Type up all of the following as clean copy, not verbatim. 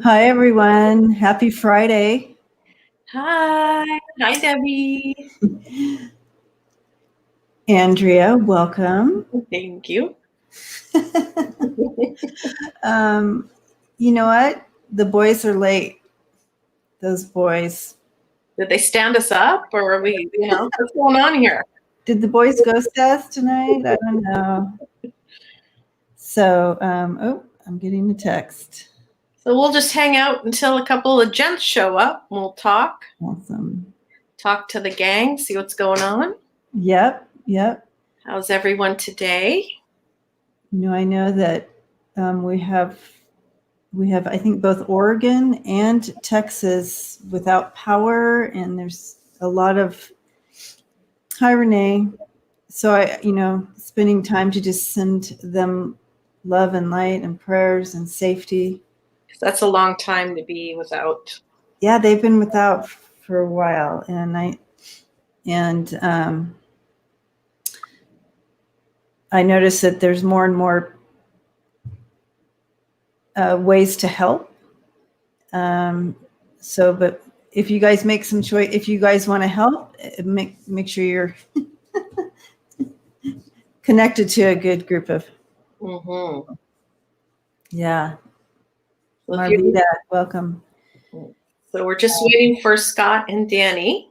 Hi, everyone. Happy Friday. Hi. Hi, Debbie. Andrea, welcome. Thank you. You know what? The boys are late. Those boys. Did they stand us up, or are we, what's going on here? Did the boys ghost us tonight? I don't know. So, I'm getting a text. So we'll just hang out until a couple of gents show up. We'll talk. Awesome. Talk to the gang, see what's going on. Yep. How's everyone today? I know that we have, I think, both Oregon and Texas without power, and there's a lot of, hi, Renee. So I, spending time to just send them love and light and prayers and safety. That's a long time to be without. Yeah, they've been without for a while, and I noticed that there's more and more ways to help. But if you guys make some choice, if you guys want to help, make sure you're connected to a good group of. Mm-hmm. Yeah. Marvita, welcome. So we're just waiting for Scott and Danny,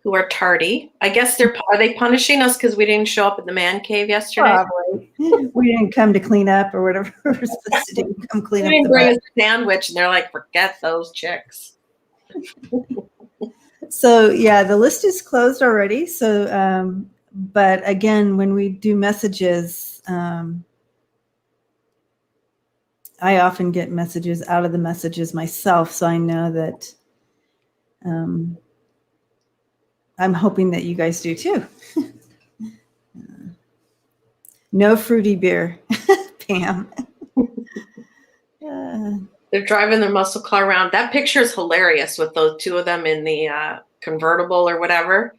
who are tardy. I guess are they punishing us because we didn't show up at the man cave yesterday? Probably. We didn't come to clean up or whatever we're supposed to do. Come clean up. We didn't bring a sandwich, and they're like, forget those chicks. So yeah, the list is closed already. So, but again, when we do messages, I often get messages out of the messages myself. So I know that I'm hoping that you guys do too. No fruity beer, Pam. They're driving their muscle car around. That picture is hilarious with those two of them in the convertible or whatever.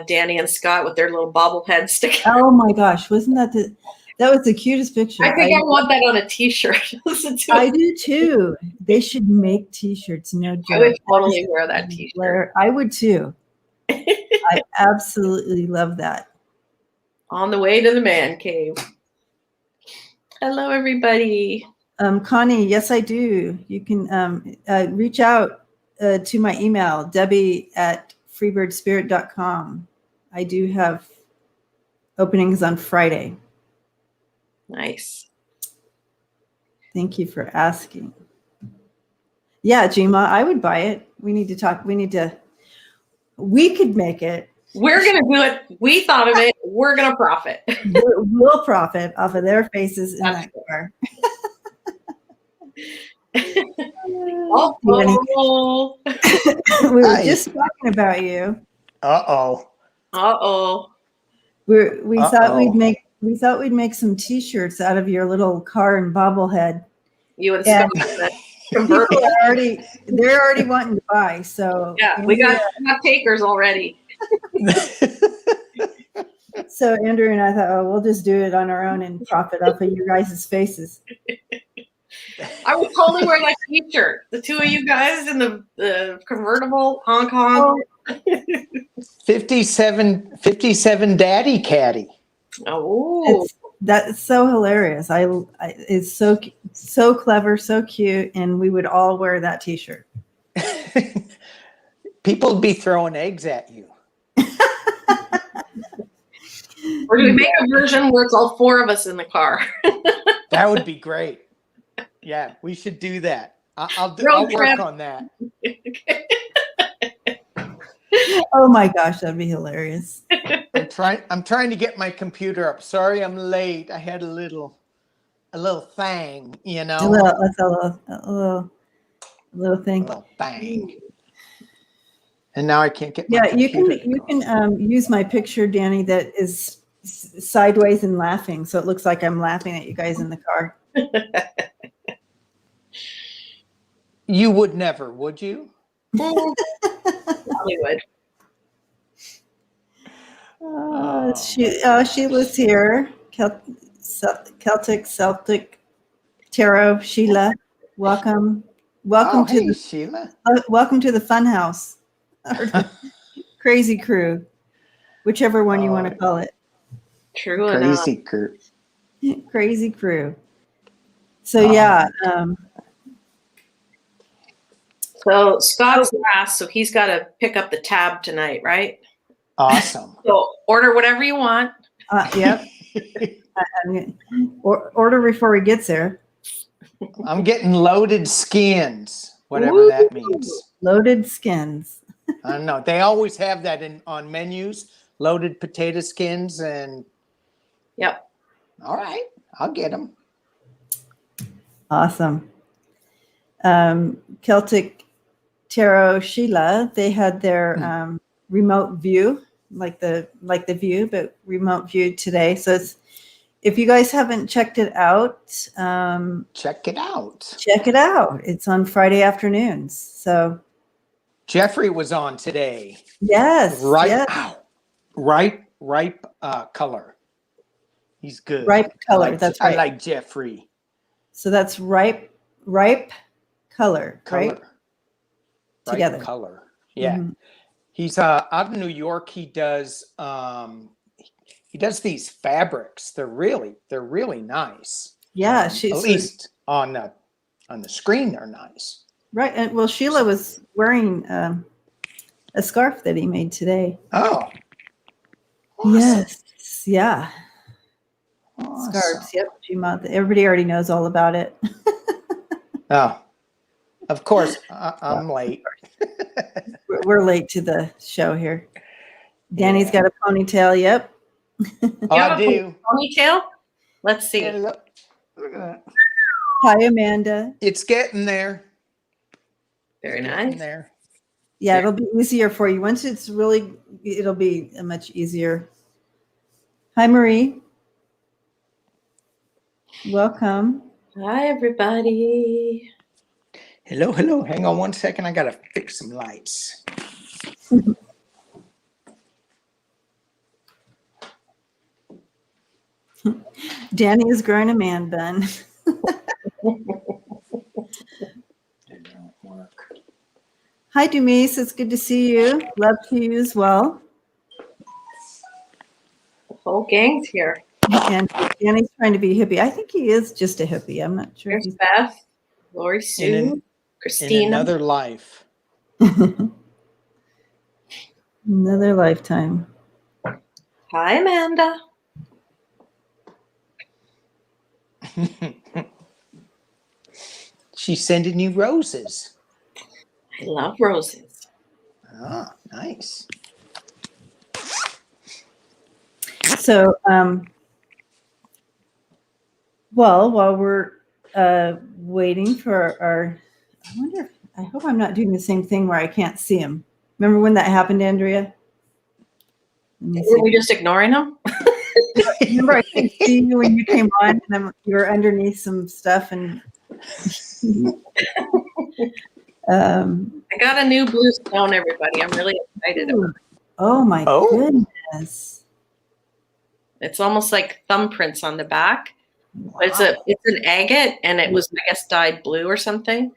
Danny and Scott with their little bobblehead sticking. Oh my gosh, wasn't that that was the cutest picture. I think I want that on a t-shirt. I do too. They should make t-shirts. No joke. I would totally wear that t-shirt. I would too. I absolutely love that. On the way to the man cave. Hello, everybody. Connie, yes, I do. You can reach out to my email, debbie@freebirdspirit.com. I do have openings on Friday. Nice. Thank you for asking. Yeah, Jima, I would buy it. We need to talk. We could make it. We're going to do it. We thought of it. We're going to profit. We'll profit off of their faces in that car. Uh-oh. We were just talking about you. Uh-oh. We thought we'd make some t-shirts out of your little car and bobblehead. You and Scott. People they're already wanting to buy. So yeah, we got takers already. So Andrew and I thought, we'll just do it on our own and profit off of your guys' faces. I would totally wear that t-shirt. The two of you guys in the convertible, Hong Kong. 57 Daddy Caddy. Oh, that's so hilarious. It's so clever, so cute, and we would all wear that t-shirt. People would be throwing eggs at you. Or do we make a version where it's all four of us in the car? That would be great. Yeah, we should do that. I'll work on that. Oh my gosh, that'd be hilarious. I'm trying to get my computer up. Sorry, I'm late. I had a little thing, A little thing. A little bang. And now I can't get my computer. You can use my picture, Danny, that is sideways and laughing, so it looks like I'm laughing at you guys in the car. You would never, would you? Probably would. Sheila's here. Celtic Tarot, Sheila. Welcome Oh, hey, to Sheila. welcome to the fun house, or the crazy crew, whichever one you want to call it. True enough. Crazy Kurt. Crazy crew. So Oh. yeah, So Scott's last, so he's got to pick up the tab tonight, right? Awesome. So order whatever you want. yep. Order before he gets there. I'm getting loaded skins, whatever Ooh. that means. Loaded skins. I don't know. They always have that on menus, loaded potato skins, and Yep. all right, I'll get them. Awesome. Celtic Tarot, Sheila, they had their remote view, like the view, but remote view today. So if you guys haven't checked it out, Check it out. check it out. It's on Friday afternoons. So Jeffrey was on today. yes, Right. yes. Ow. Ripe color. He's good. Ripe color. That's right. I like Jeffrey. So that's ripe color, right? Together. Ripe color. Yeah. Mm-hmm. He's out of New York. He does these fabrics. They're really nice. Yeah, at least on the screen they're nice. Right. And well, Sheila was wearing a scarf that he made today. Oh. Awesome. Yes. Yeah. Awesome. Scarves. Yep. Everybody already knows all about it. Oh. Of course, I'm late. We're late to the show here. Danny's got a ponytail. Yep. Oh, I do. Ponytail? Let's see. Yeah, look at that. Hi, Amanda. It's getting there. Very It's nice. getting there. Yeah, it'll be easier for you. Once it'll be much easier. Hi, Marie. Welcome. Hi, everybody. Hello. Hang on one second. I got to fix some lights. Danny is growing a man bun. It don't work. Hi, Denise. It's good to see you. Love to you as well. The whole gang's here. And Danny's trying to be hippie. I think he is just a hippie. I'm not sure. Here's Beth, Lori Sue, Christina. In another life. Another lifetime. Hi, Amanda. She's sending you roses. I love roses. Oh, nice. So, well, while we're waiting for I hope I'm not doing the same thing where I can't see him. Remember when that happened, Andrea? Were we just ignoring them? Remember I couldn't see you when you came on, and you were underneath some stuff, and I got a new blue stone, everybody. I'm really excited about it. Oh my goodness. It's almost like thumbprints on the back. Wow. But it's an agate, and it was, I guess, dyed blue or something.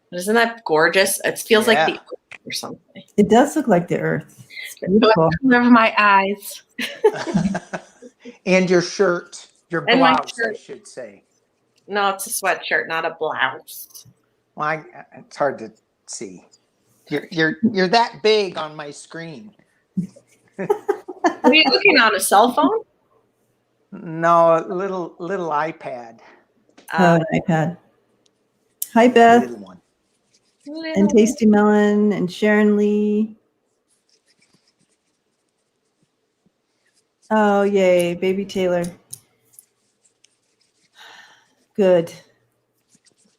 But isn't that gorgeous? It feels like the earth or something. It does look like the earth. It's beautiful. Over my eyes. And your shirt, your And my blouse, shirt. I should say. No, it's a sweatshirt, not a blouse. Well, it's hard to see. You're that big on my screen. Are you looking on a cell phone? No, a little iPad. An iPad. Hi, Beth. Little one. And Tasty Melon and Sharon Lee. Oh, yay, baby Taylor. Good.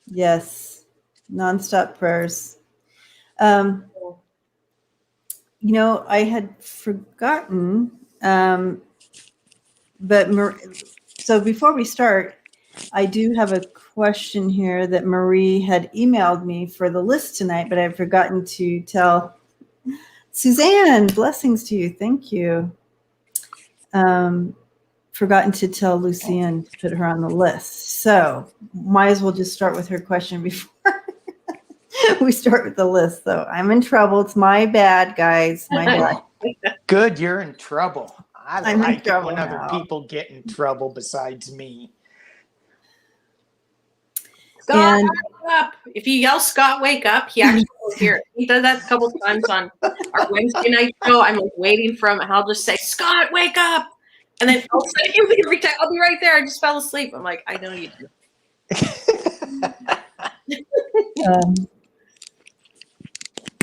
Yes. Nonstop prayers. I had forgotten, so before we start, I do have a question here that Marie had emailed me for the list tonight, but I've forgotten to tell Suzanne. Blessings to you. Thank you. forgotten to tell Lucienne to put her on the list. So might as well just start with her question before we start with the list. So I'm in trouble. It's my bad, guys. My bad. Good, you're in trouble. I I'm in like it trouble when other now. people get in trouble besides me. Scott, And wake up. If you yell Scott, wake up, he actually will hear it. He does that a couple times on our Wednesday night show. I'm like waiting for him, and I'll just say, Scott, wake up. And then I'll say, I'll be right there. I just fell asleep. I'm like, I know you do.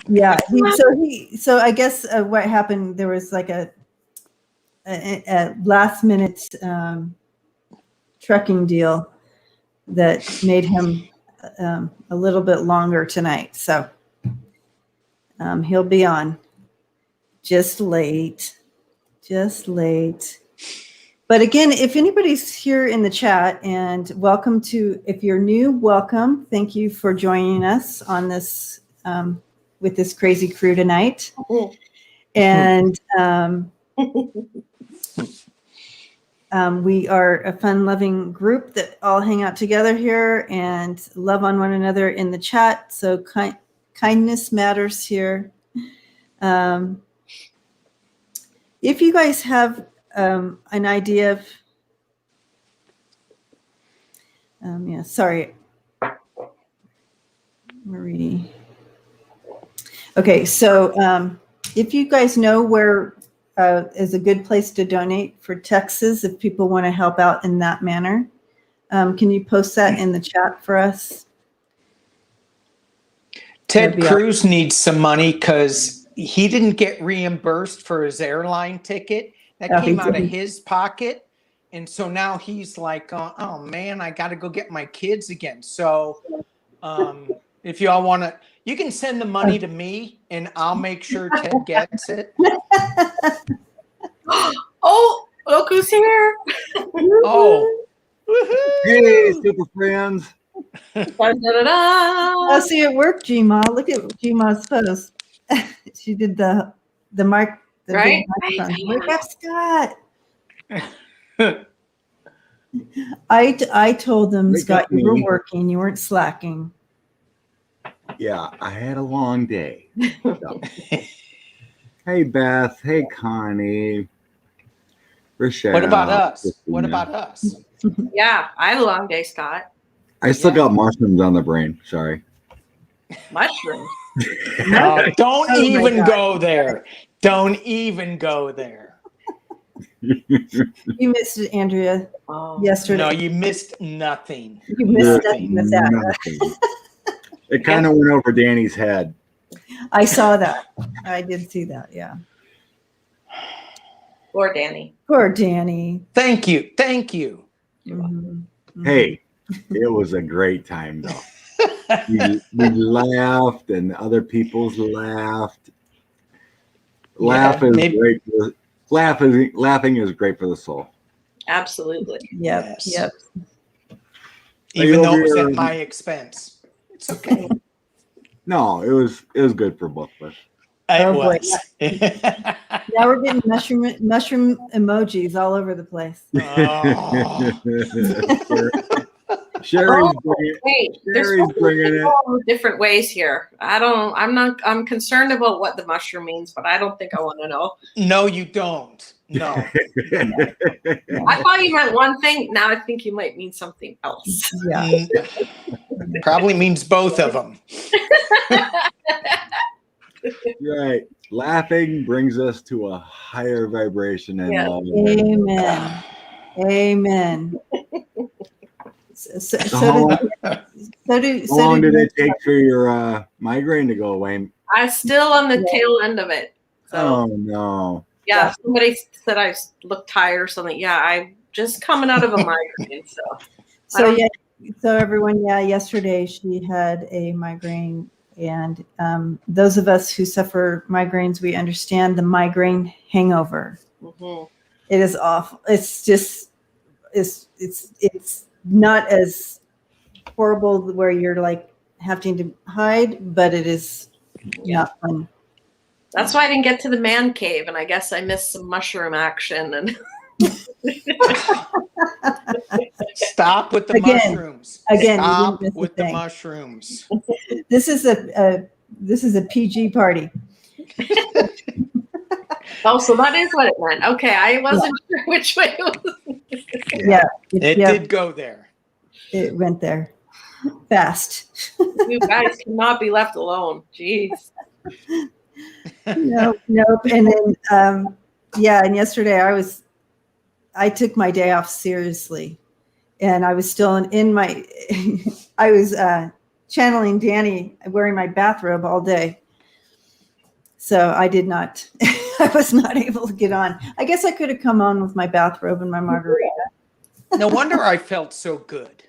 yeah, so I guess what happened, there was like a last minute trucking deal that made him a little bit longer tonight. So he'll be on just late. But again, if anybody's here in the chat, and welcome to, if you're new, welcome. Thank you for joining us on this, with this crazy crew tonight. And we are a fun-loving group that all hang out together here and love on one another in the chat. So kindness matters here. If you guys have an idea of, sorry, Marie. Okay, so if you guys know where is a good place to donate for Texas, if people want to help out in that manner, can you post that in the chat for us? Ted Cruz needs some money because he didn't get reimbursed for his airline ticket. That came out of his pocket. And so now he's like, oh man, I got to go get my kids again. So if y'all want to, you can send the money to me and I'll make sure Ted gets it. Oh, look who's here. Oh. Hey, super friends. Oh, see, it worked, Gma. Look at Gma's post. She did the mic, the right? Wake up, Scott. I told them, Wake Scott, up, you were me. working, you weren't slacking. Yeah, I had a long day. So. Hey, Beth. Hey, Connie. Rochelle. What about us? Christina. What about us? Yeah, I had a long day, Scott. I still got mushrooms on the brain. Sorry. Mushrooms. Don't Oh even go there. Don't even go there. You missed it, Andrea, yesterday. No, you missed nothing. You missed nothing with that. Nothing. It kind of went over Danny's head. I saw that. I did see that, yeah. Poor Danny. Poor Danny. Thank you. Thank you. Mm-hmm. Hey, it was a great time, though. we laughed and other people's laughed. Laughing is great for the soul. Absolutely. Yep. Yes. Yep. Even though it was at my expense. It's okay. No, it was good for both of us. It Boy. was. Now we're getting mushroom emojis all over the place. Sherry's bringing it. All different ways here. I'm concerned about what the mushroom means, but I don't think I want to know. No, you don't. No. I thought you meant one thing. Now I think you might mean something else. Yeah. Probably means both of them. Right. Laughing brings us to a higher vibration and love. Amen. Amen. How long did it take for your migraine to go away? I'm still on the tail end of it. So, oh no. Yeah, somebody said I look tired or something. Yeah, I'm just coming out of a migraine. So everyone, yesterday she had a migraine, and those of us who suffer migraines, we understand the migraine hangover. Mm-hmm. It is awful. It's just, it's not as horrible where you're like having to hide, but it is not fun. That's why I didn't get to the man cave, and I guess I missed some mushroom action. And Stop with the Again, mushrooms. you didn't Stop miss a with the thing. mushrooms. This is a PG party. Oh, so that is what it meant. Okay, I wasn't sure which way it was. Yeah, It did go there. It went there fast. You guys cannot be left alone. Jeez. Nope. And then, and yesterday I took my day off seriously, and I was still in my, I was channeling Danny, wearing my bathrobe all day. So I did not, I was not able to get on. I guess I could have come on with my bathrobe and my margarita. No wonder I felt so good.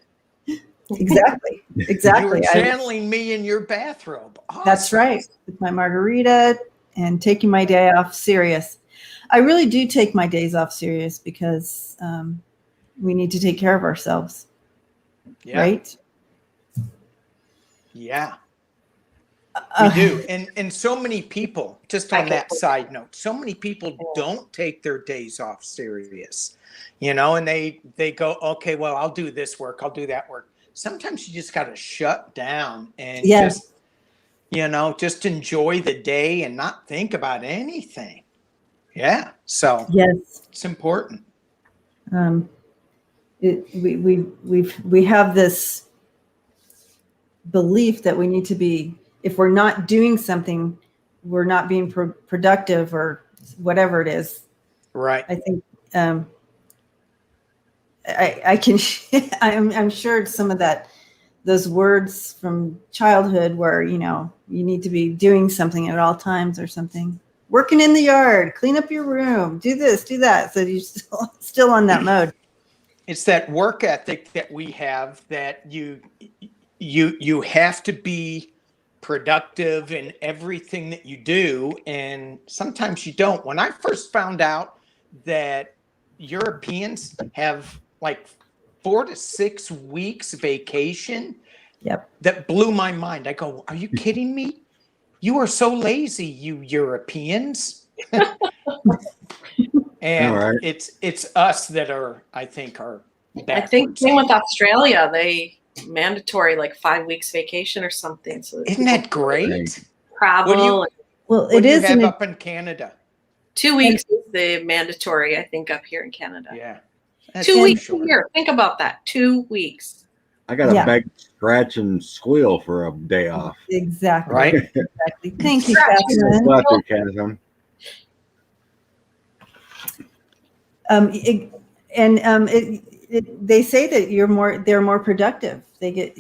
Exactly. You were channeling me in your bathrobe. Awesome. That's right. With my margarita and taking my day off serious. I really do take my days off serious because we need to take care of ourselves. Yeah. Right? Yeah. We do. And so many people, just on that side note, so many people don't take their days off serious, and they go, okay, well, I'll do this work. I'll do that work. Sometimes you just got to shut down and just enjoy the day and not think about anything. Yeah. So it's important. We have this belief that we need to be, if we're not doing something, we're not being productive or whatever it is. Right. I think I can. I'm sure some of those words from childhood, where you need to be doing something at all times or something. Working in the yard, clean up your room, do this, do that. So you're still on that mode. It's that work ethic that we have, that you have to be productive in everything that you do, and sometimes you don't. When I first found out that Europeans have like 4 to 6 weeks vacation, that blew my mind. I go, are you kidding me? You are so lazy, you Europeans. And it's us that are, I think, backwards. I think same with Australia. They mandatory like 5 weeks vacation or something. So isn't that great? Travel. What do you have up in Canada? 2 weeks is the mandatory, I think, up here in Canada. Yeah. 2 weeks a year. Think about that. 2 weeks. I got to beg, scratch, and squeal for a day off. Exactly. Right? Exactly. Thank you, Catherine. Bless you, Catherine. They say that they're more productive. They get,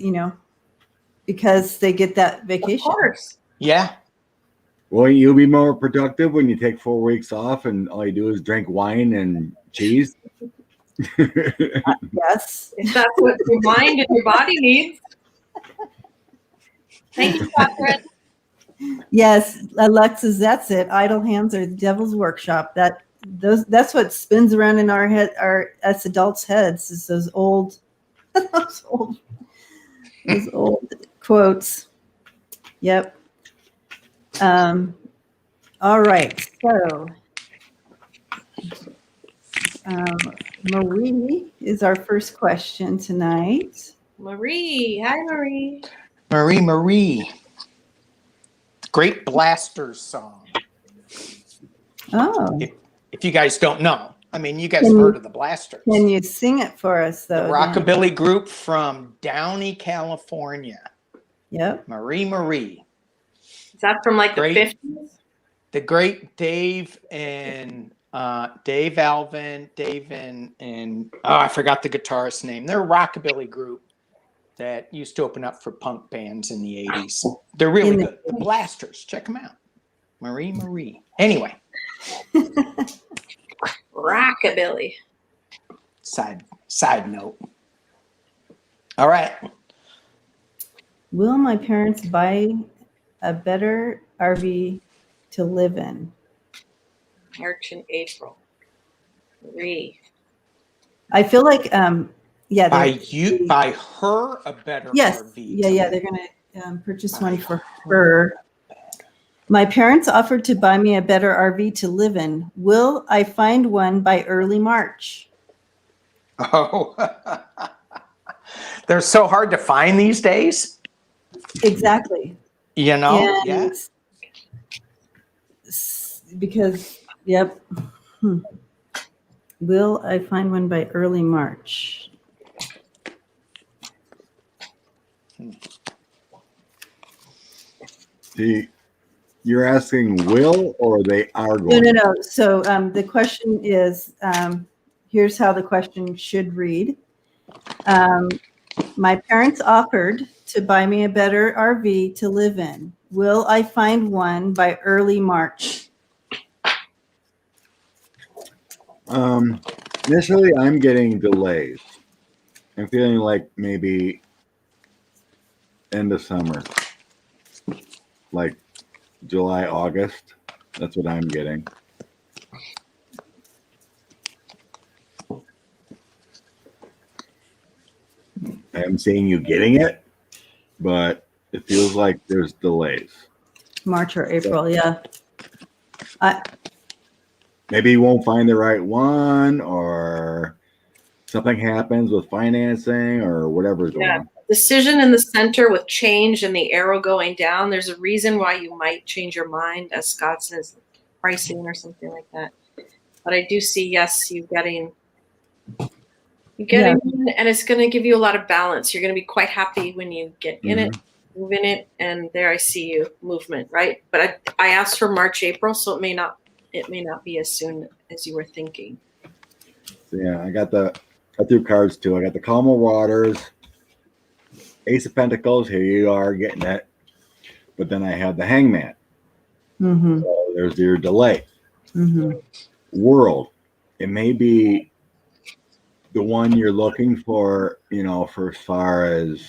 because they get that vacation. Of course. Yeah. Well, you'll be more productive when you take 4 weeks off and all you do is drink wine and cheese. Yes. If that's what your mind and your body needs. Thank you, Catherine. Yes, Alexis, that's it. Idle hands are the devil's workshop. That's what spins around in our head, us adults' heads, is those old quotes. Yep. All right. So, Marie is our first question tonight. Marie. Hi, Marie. Marie. Great Blasters song. Oh. If you guys don't know. I mean, you guys have heard of the Blasters. Can you sing it for us, though? The rockabilly group from Downey, California. Yep. Marie. Is that from like the 50s? The great Dave and Dave Alvin, and I forgot the guitarist's name. They're a rockabilly group that used to open up for punk bands in the 80s. They're really good. The Blasters. Check them out. Marie. Anyway. Rockabilly. Side note. All right. Will my parents buy a better RV to live in? March and April. Marie. I feel like buy her a better RV. Yeah, they're gonna purchase one for her. My parents offered to buy me a better RV to live in. Will I find one by early March? Oh, they're so hard to find these days. Exactly. You know? And Yeah. because, yep. Will I find one by early March? You're asking will or they are going? No. So the question is, here's how the question should read. My parents offered to buy me a better RV to live in. Will I find one by early March? Initially, I'm getting delays. I'm feeling like maybe end of summer, like July, August. That's what I'm getting. I am seeing you getting it, but it feels like there's delays. March or April, yeah. Maybe you won't find the right one, or something happens with financing, or whatever's going on. Decision in the center with change and the arrow going down. There's a reason why you might change your mind, as Scott says, pricing or something like that. But I do see, yes, you getting and it's going to give you a lot of balance. You're going to be quite happy when you get in it, move in it, and there I see you movement, right? But I asked for March, April, so it may not be as soon as you were thinking. So yeah, I threw cards too. I got the Calm of Waters, Ace of Pentacles. Here you are getting it. But then I have the Hangman. Mm-hmm. So there's your delay. Mm-hmm. World. It may be the one you're looking for, for as far as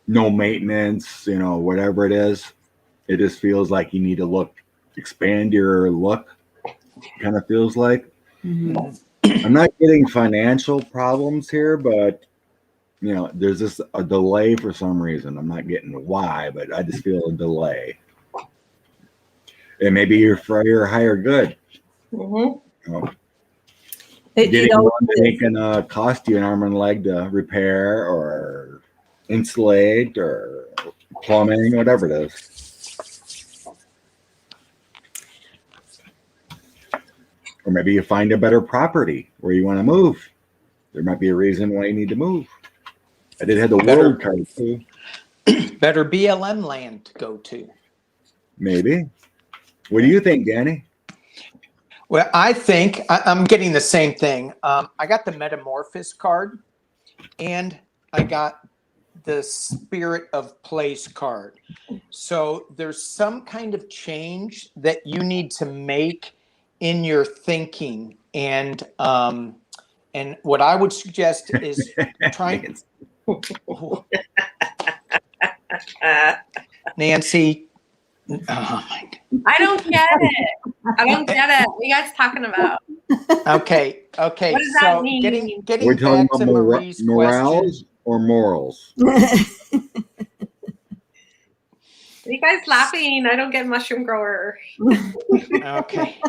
no maintenance, whatever it is. It just feels like you need to expand your look. Kind of feels like. Mm-hmm. I'm not getting financial problems here, but there's just a delay for some reason. I'm not getting why, but I just feel a delay. And maybe you're for your higher good. Mm-hmm. Getting one that ain't gonna cost you an arm and leg to repair or insulate or plumbing, whatever it is. Or maybe you find a better property where you want to move. There might be a reason why you need to move. I did have the world card too. Better BLM land to go to. Maybe. What do you think, Danny? Well, I think I'm getting the same thing. I got the Metamorphosis card, and I got the Spirit of Place card. So there's some kind of change that you need to make in your thinking, and what I would suggest is trying. Nancy. Oh my God. I don't get it. What are you guys talking about? Okay. What does that mean? Getting We're talking back to about Marie's morals question. or morals? Are you guys laughing? I don't get mushroom grower. Okay.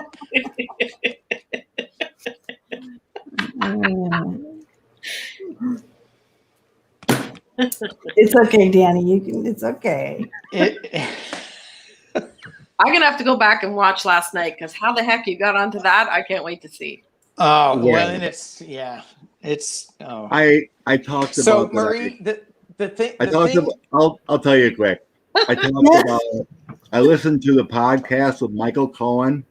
It's okay, Danny. It's okay. I'm gonna have to go back and watch last night because how the heck you got onto that? I can't wait to see. Oh Yeah. well, and it's. Oh. I talked about. So Marie, the thing. I'll tell you quick. I talked about. I listened to the podcast with Michael Cohen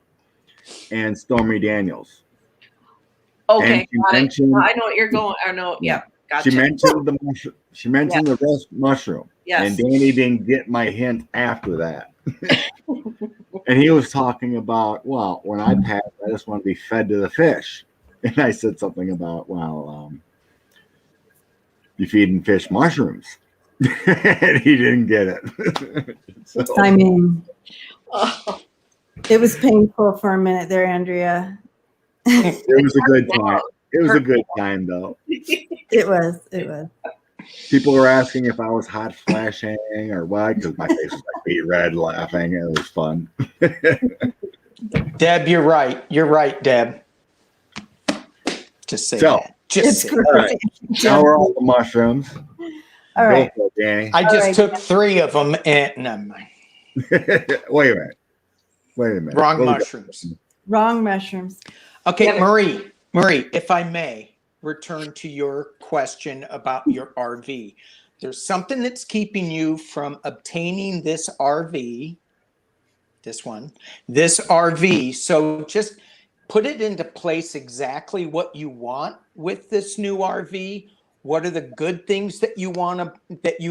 and Stormy Daniels. Okay, got it. I know what you're going. I know. Yeah, gotcha. She mentioned the mushroom. She mentioned the rust mushroom. Yes. And Danny didn't get my hint after that. And he was talking about, well, when I pass, I just want to be fed to the fish. And I said something about, well, you feeding fish mushrooms. And he didn't get it. So. I mean, it was painful for a minute there, Andrea. It was a good time. It was a good time, though. It was. People were asking if I was hot flashing or what, because my face was like beet red laughing. It was fun. Deb, you're right. You're right, Deb. Just say So, that. Just It's say great. all right. Now we're on the mushrooms. All right. Go for it, Danny. I just right. took 3 of them and never mind. Wait a minute. Wrong What was mushrooms. Wrong mushrooms. Okay, Yeah, Marie, if I may return to your question about your RV. There's something that's keeping you from obtaining this RV, this RV. So just put it into place exactly what you want with this new RV. What are the good things that you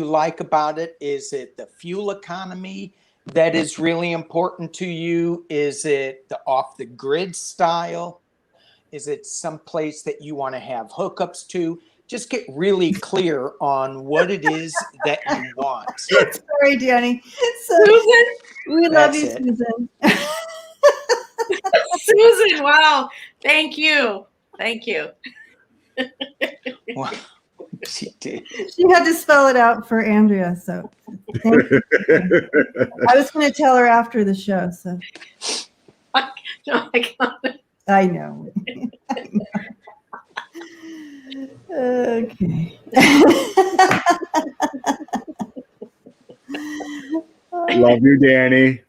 like about it? Is it the fuel economy that is really important to you? Is it the off the grid style? Is it someplace that you want to have hookups to? Just get really clear on what it is that you want. Sorry, Danny. So, Susan, we love That's you, it. Susan. Susan, wow. Thank you. Thank you. Well, she did. She had to spell it out for Andrea. So thank you. I was going to tell her after the show. So No, I can't. I know. Okay. Love you, Danny.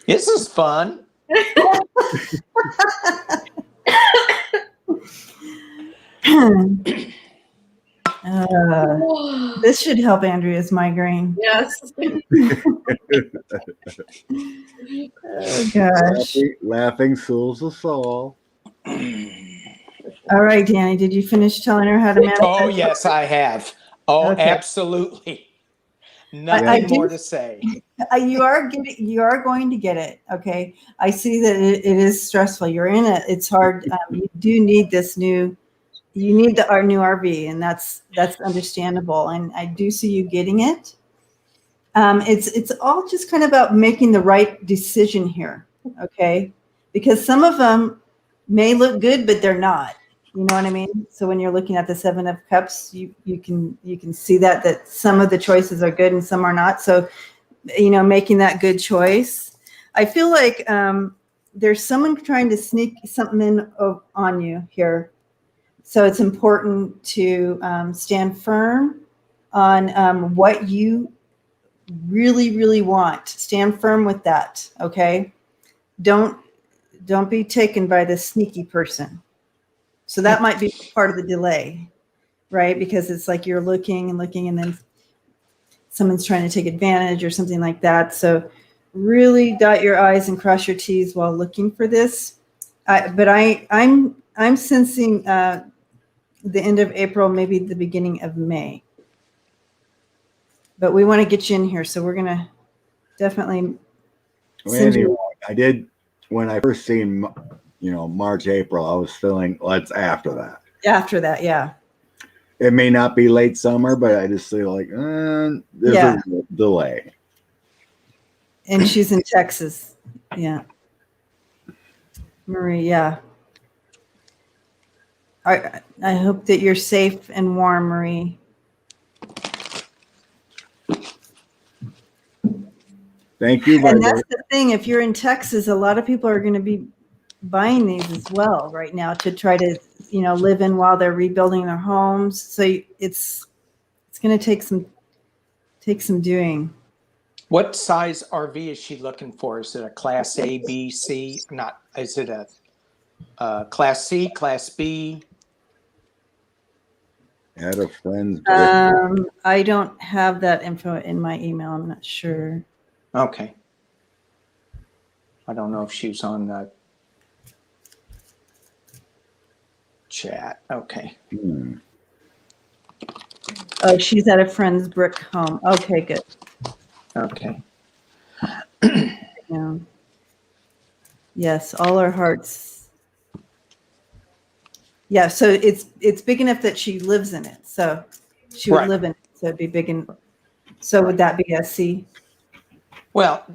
This is fun. This should help Andrea's migraine. Yes. Oh, gosh. Laughing soothes the soul. All right, Danny, did you finish telling her how to manifest? Oh, yes, I have. Oh, Okay. Absolutely. Nothing more to say. You are going to get it. Okay. I see that it is stressful. You're in it. It's hard. You do need our new RV, and that's understandable. And I do see you getting it. It's all just kind of about making the right decision here. Okay. Because some of them may look good, but they're not. You know what I mean? So when you're looking at the 7 of Cups, you can see that some of the choices are good and some are not. So, making that good choice. I feel like there's someone trying to sneak something in on you here. So it's important to stand firm on what you really, really want. Stand firm with that. Okay. Don't be taken by this sneaky person. So that might be part of the delay, right? Because it's like you're looking and then someone's trying to take advantage or something like that. So really dot your I's and cross your T's while looking for this. But I'm sensing the end of April, maybe the beginning of May. But we want to get you in here, so we're gonna definitely. I did when I first seen, March, April. I was feeling it's after that. After that, yeah. It may not be late summer, but I just feel like there's a delay. And she's in Texas, yeah. Marie, yeah. I hope that you're safe and warm, Marie. Thank you. And that's the thing. If you're in Texas, a lot of people are going to be buying these as well right now to try to, live in while they're rebuilding their homes. So it's going to take some doing. What size RV is she looking for? Is it a Class A, B, C? Is it a Class C, Class B? Had a friend's I don't have that info in my email. I'm not sure. Okay. I don't know if she was on the chat. Okay. Oh, she's at a friend's brick home. Okay, good. Okay. Yeah. Yes, all our hearts. Yeah, so it's big enough that she lives in it. So she would live in it. So it'd be big and so would that be a C? Well,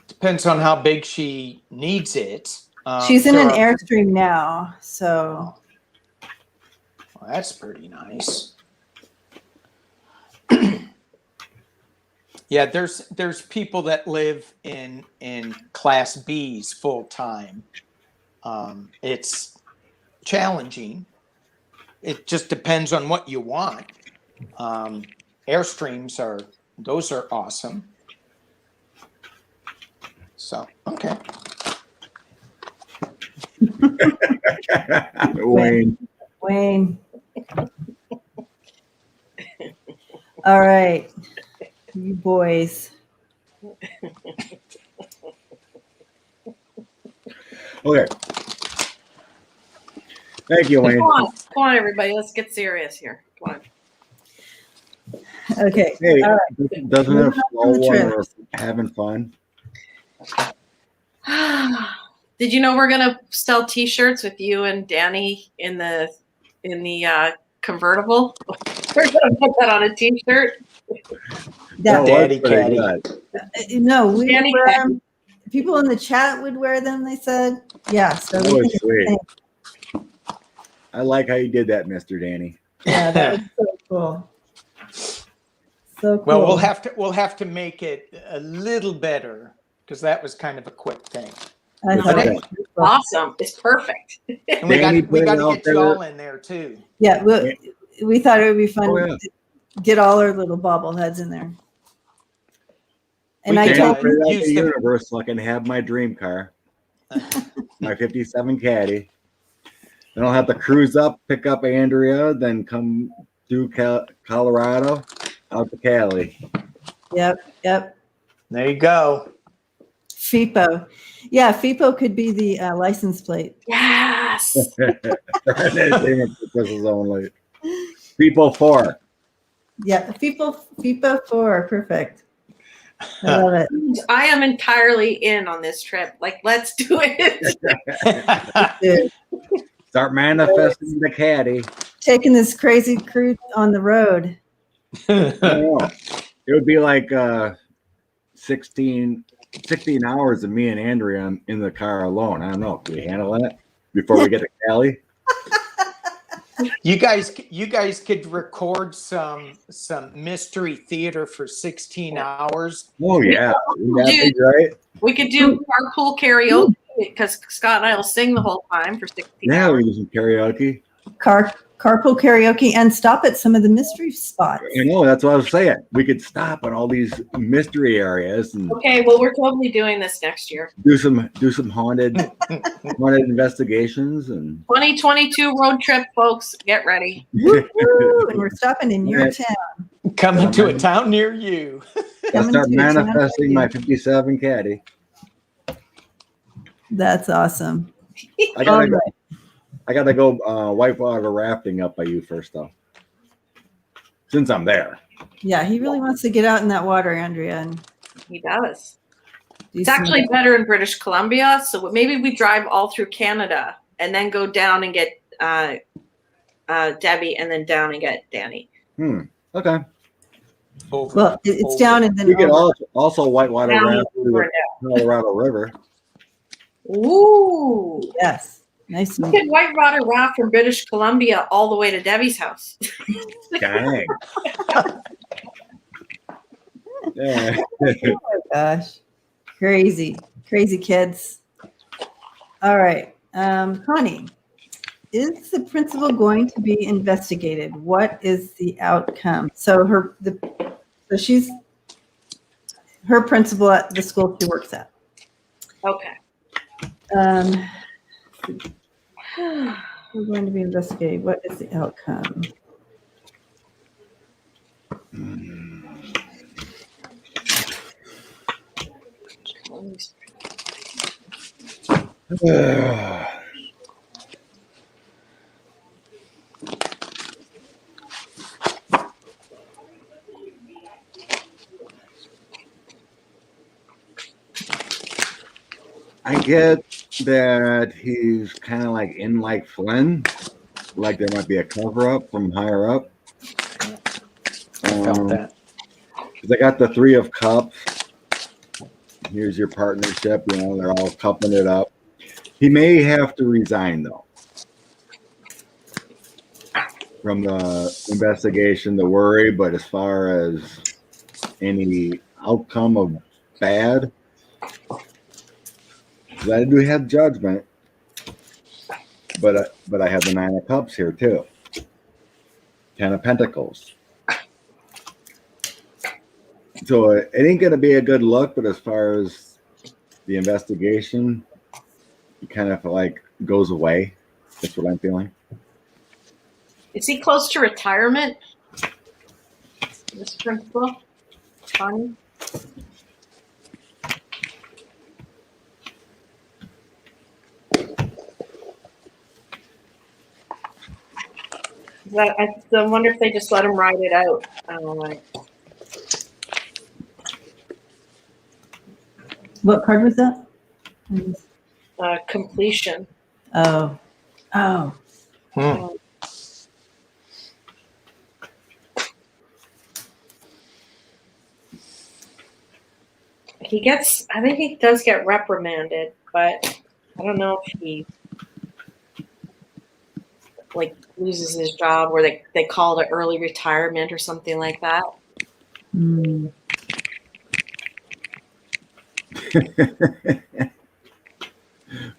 depends on how big she needs it. She's in there an are- Airstream now, so Well, that's pretty nice. Yeah, there's people that live in class B's full time. It's challenging. It just depends on what you want. Airstreams those are awesome. So okay. Wayne. All right, you boys. Okay. Thank you, Wayne. Come on, everybody. Let's get serious here. Come Okay. Hey, All right. doesn't it flow the when trip. we're having fun? on. Did you know we're gonna sell T-shirts with you and Danny in the convertible? We're gonna put that on a T-shirt. That, was Daddy pretty caddy. good. no, we Danny wear them. People in the chat would wear them. They said, "Yeah." So That we was think it's the sweet. same. I like how you did that, Mr. Danny. Yeah, that was so cool. So cool. Well, we'll have to make it a little better because that was kind of a quick thing. I thought it was cool. Awesome. It's perfect. And we Danny got put it to out get you there. all in there too. Yeah, we thought it would be fun Oh, yeah. to get all our little bobbleheads in there. And We I can, told Put it out use the the- universe so I can have my dream car, my 57 Caddy. Then I'll have to cruise up, pick up Andrea, then come through Colorado, out to Cali. Yep. There you go. FIPO. Yeah, FIPO could be the license plate. Yes. Entertainment purposes only. People 4. Yeah, FIPO 4. Perfect. I love it. I am entirely in on this trip. Like, let's do it. Dude, Start manifesting the Caddy. taking this crazy cruise on the road. I don't know. It would be like 16 hours of me and Andrea in the car alone. I don't know. Can we handle that before we get to Cali? You guys could record some mystery theater for 16 hours. Oh, yeah. Wouldn't that be great? We could do carpool karaoke because Scott and I will sing the whole time for 16 Yeah, hours. we do some karaoke. Carpool karaoke and stop at some of the mystery spots. I know, that's what I was saying. We could stop in all these mystery areas and Okay, well, we're totally doing this next year. do some haunted investigations and 2022 road trip, folks. Get ready. Woo-hoo, and we're stopping in your town. Coming to a town near you. I'll Coming start to a town manifesting near my you. 57 Caddy. That's awesome. I gotta go. All right. I gotta go whitewater rafting up by you first, though. Since I'm there. Yeah, he really wants to get out in that water, Andrea. And He does. do It's some- actually better in British Columbia. So maybe we drive all through Canada and then go down and get Debbie and then down and get Danny. Okay. Over. Well, it's down and then We could over. also whitewater Down raft and through over the Colorado River. Ooh. Yes, nice. We could whitewater raft from British Columbia all the way to Debbie's house. Dang. Yeah. Oh my gosh, crazy kids. All right, Connie, is the principal going to be investigated? What is the outcome? So she's her principal at the school she works at. Okay. We're going to be investigated. What is the outcome? I get that he's kind of like in like Flynn, like there might be a cover up from higher up. I felt that. 'Cause I got the 3 of Cups. Here's your partnership. You know, they're all cupping it up. He may have to resign though from the investigation, the worry, but as far as any outcome of bad, I do have judgment, but I have the 9 of Cups here too. 10 of Pentacles. So it ain't going to be a good look, but as far as the investigation, it kind of like goes away. That's what I'm feeling. Is he close to retirement? This principal, Connie? I wonder if they just let him ride it out. I don't know. What card was that? Completion. Oh. I think he does get reprimanded, but I don't know if he like loses his job or they call it early retirement or something like that. Mm.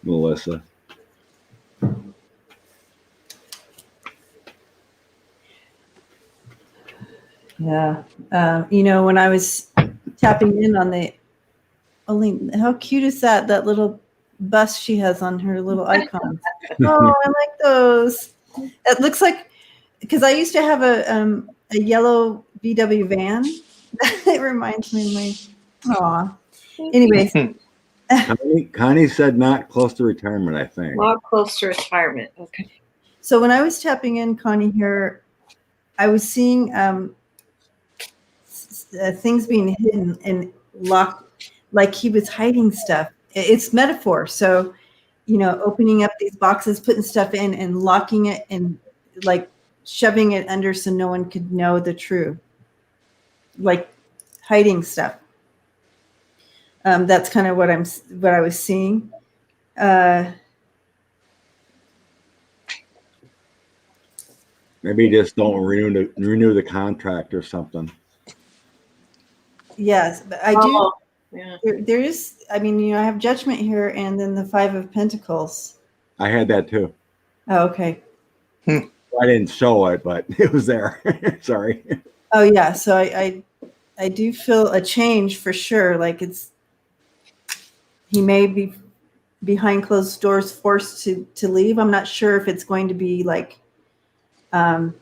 Melissa. Yeah. When I was tapping in on how cute is that little bust she has on her little icon? Oh, I like those. It looks like, because I used to have a yellow VW van. It reminds me of my, anyways. Connie said not close to retirement, I think. Not close to retirement. Okay. So when I was tapping in, Connie, here, I was seeing things being hidden and locked, like he was hiding stuff. It's metaphor. So, opening up these boxes, putting stuff in and locking it and like shoving it under so no one could know the truth, like hiding stuff. That's kind of what I was seeing. Maybe just don't renew the contract or something. Yes, but I do. Oh, yeah. There is. I have Judgment here, and then the 5 of Pentacles. I had that too. Oh, okay. I didn't show it, but it was there. Sorry. Oh yeah. So I do feel a change for sure. Like he may be behind closed doors, forced to leave. I'm not sure if it's going to be like an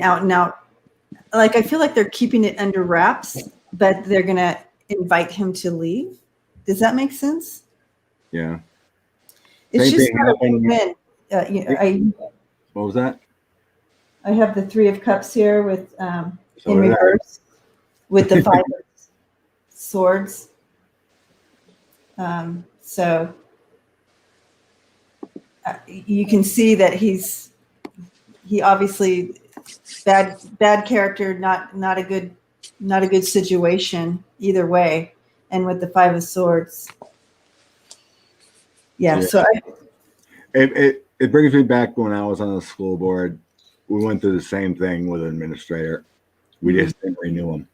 out and out. Like I feel like they're keeping it under wraps, but they're gonna invite him to leave. Does that make sense? Yeah. It's Same just thing not a happened. win. What was that? I have the 3 of Cups here with So in did I. reverse with the 5 of Swords. So you can see that he obviously bad character, not a good situation either way. And with the 5 of Swords, yeah. So it brings me back when I was on the school board. We went through the same thing with an administrator. We just didn't renew them.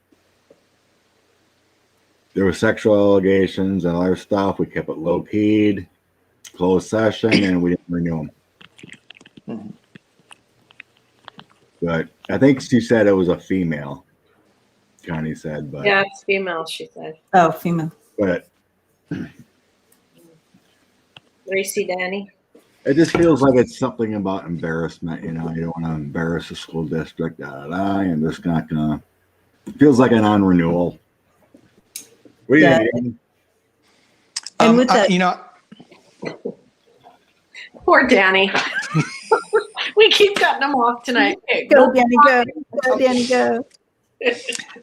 There were sexual allegations and other stuff. We kept it low keyed, closed session, and we didn't renew them. But I think she said it was a female. Connie said, but Yeah, it's female, she said. oh, female. But Racy Danny. it just feels like it's something about embarrassment. You don't want to embarrass the school district. And just not gonna. It feels like a non-renewal. What do you think? And with that, Poor Danny. We keep cutting him off tonight. Okay, go Danny, go Danny, go.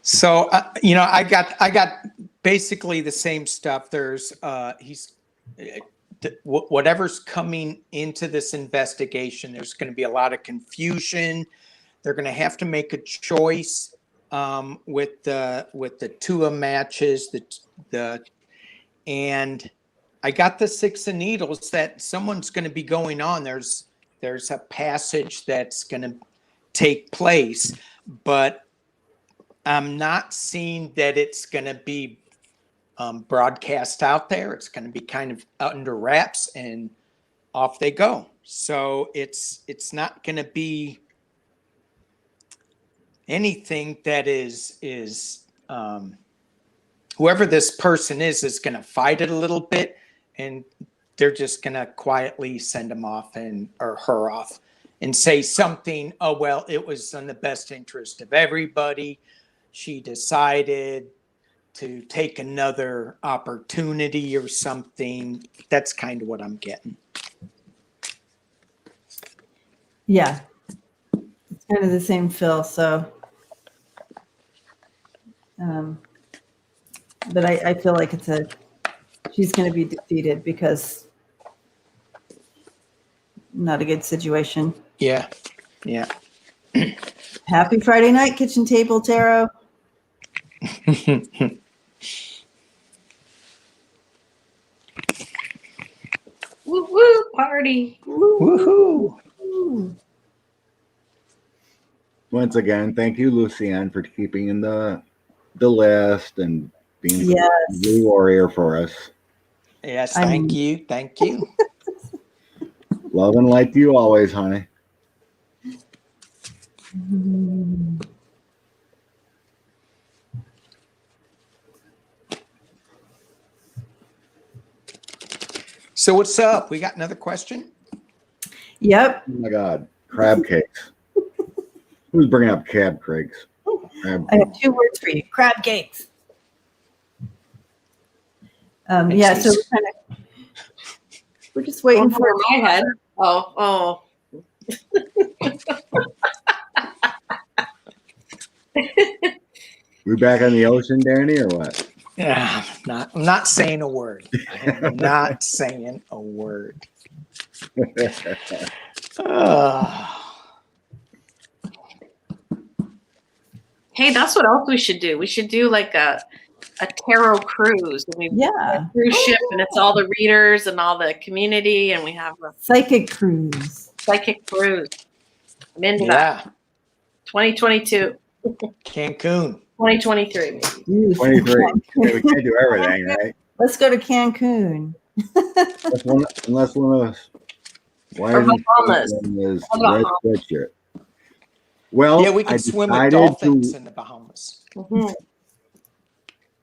So I got basically the same stuff. There's whatever's coming into this investigation, there's going to be a lot of confusion. They're going to have to make a choice with the 2 of matches, and I got the 6 of needles that someone's going to be going on. There's a passage that's going to take place, but I'm not seeing that it's going to be broadcast out there. It's going to be kind of under wraps and off they go. So it's not going to be anything that is whoever this person is going to fight it a little bit, and they're just going to quietly send him off or her off and say something. Oh, well, it was in the best interest of everybody. She decided to take another opportunity or something. That's kind of what I'm getting. Yeah. It's kind of the same feel. So, but I feel like she's going to be defeated because not a good situation. Yeah. Yeah. Happy Friday night, Kitchen Table Tarot. Woo woo party. Woohoo. Once again, thank you, Lucienne, for keeping in the list and being the warrior for us. Yes, thank you. Thank you. Love and light to you always, honey. So what's up? We got another question? Yep. Oh my God, crab cakes. Who's bringing up crab cakes? Crab I have 2 words for you. Crab cakes. Yeah, so we're just waiting for my head. Oh. We back on the ocean, Danny, or what? Yeah, I'm not saying a word. I'm not saying a word. Hey, that's what else we should do. We should do like a tarot cruise. And Yeah. A cruise ship, and it's all the readers and all the community, and we have a psychic cruise. Psychic cruise. I'm into that. 2022. Cancun. 2023. 23. We can't do everything, right? Let's go to Cancun. Unless one of us. Why Or Bahamas. Is red sweatshirt. Well, yeah, we can swim with dolphins in the Bahamas. Mm-hmm.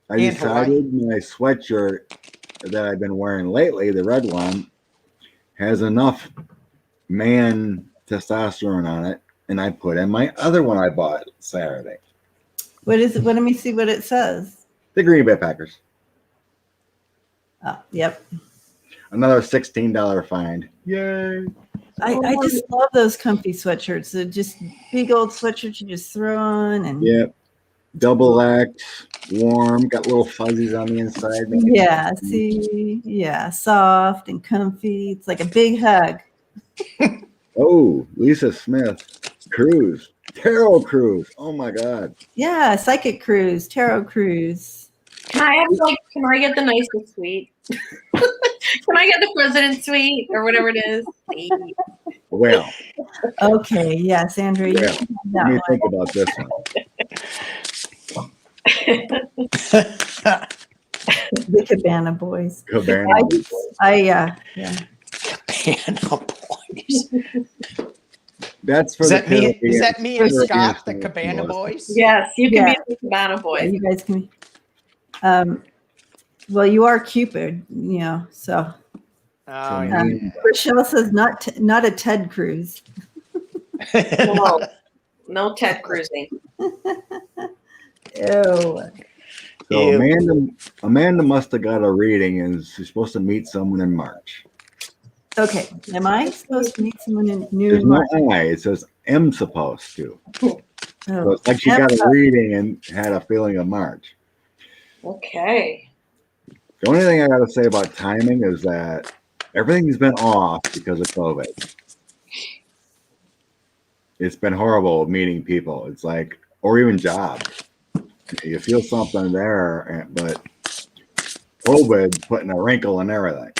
I decided my sweatshirt that I've been wearing lately, the red one, has enough man testosterone on it, and I put in my other one I bought Saturday. What is it? Let me see what it says. The Green Bay Packers. Oh, yep. Another $16 find. Yay. I just love those comfy sweatshirts. They're just big old sweatshirts you just throw on. And yep. Double X, warm, got little fuzzies on the inside. Yeah, see? Yeah, soft and comfy. It's like a big hug. Oh, Lisa Smith. Cruise. Tarot cruise. Oh my God. Yeah, psychic cruise, tarot cruise. Can I get the nicest suite? Can I get the president's suite or whatever it is? Well. Okay, yes, Andrea. Well, let me think about this one. The Cabana Boys. Cabana Boys. Yeah. Cabana Boys. That's for is that me and Scott, the Cabana Boys? Yes, you can be the Cabana Boys. Yeah, you guys can. Well, you are Cupid, so. Oh, yeah. Rochelle says not a Ted Cruz. No Ted cruising. Ew. So Amanda must have got a reading, and she's supposed to meet someone in March. Okay, am I supposed to meet someone new There's in March? no I. It says am supposed to. Oh. So it's like she got a reading and had a feeling of March. Okay. The only thing I got to say about timing is that everything's been off because of COVID. It's been horrible meeting people. It's like, or even jobs. You feel something there, but COVID putting a wrinkle in everything.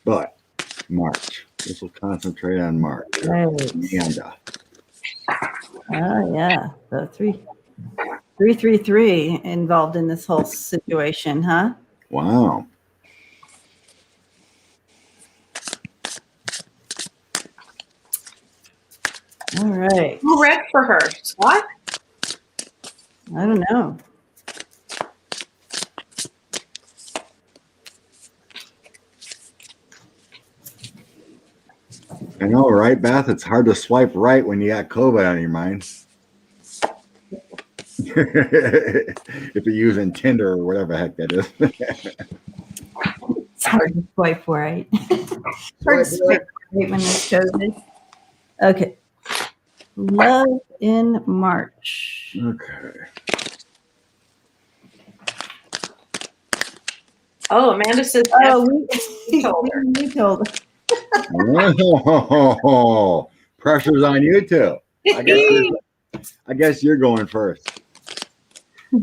But March. This will concentrate on March. Right. Amanda. Oh yeah, the 333 involved in this whole situation, huh? Wow. All right. Who read for her? Scott? I don't know. I know, right, Beth? It's hard to swipe right when you got COVID on your mind. If you're using Tinder or whatever the heck that is. It's hard to swipe right. Hard to swipe right when there's COVID. Okay. Love in March. Okay. Oh, Amanda says, Oh, we told her. we told her. Oh, pressure's on you too. I guess you're going first.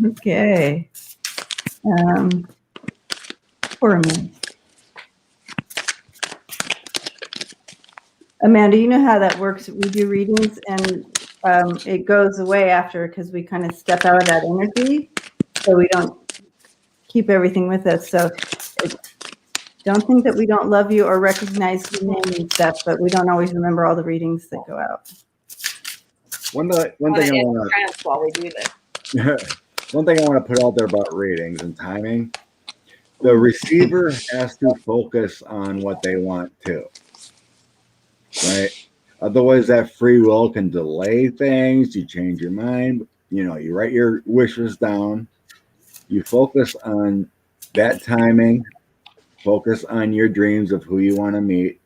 Okay. Poor Amanda. Amanda, you know how that works. We do readings and it goes away after because we kind of step out of that energy. So we don't keep everything with us. So don't think that we don't love you or recognize your name and stuff, but we don't always remember all the readings that go out. One thing I want to while we do this. one thing I want to put out there about readings and timing. The receiver has to focus on what they want to. Right? Otherwise, that free will can delay things. You change your mind. You know, you write your wishes down. You focus on that timing. Focus on your dreams of who you want to meet.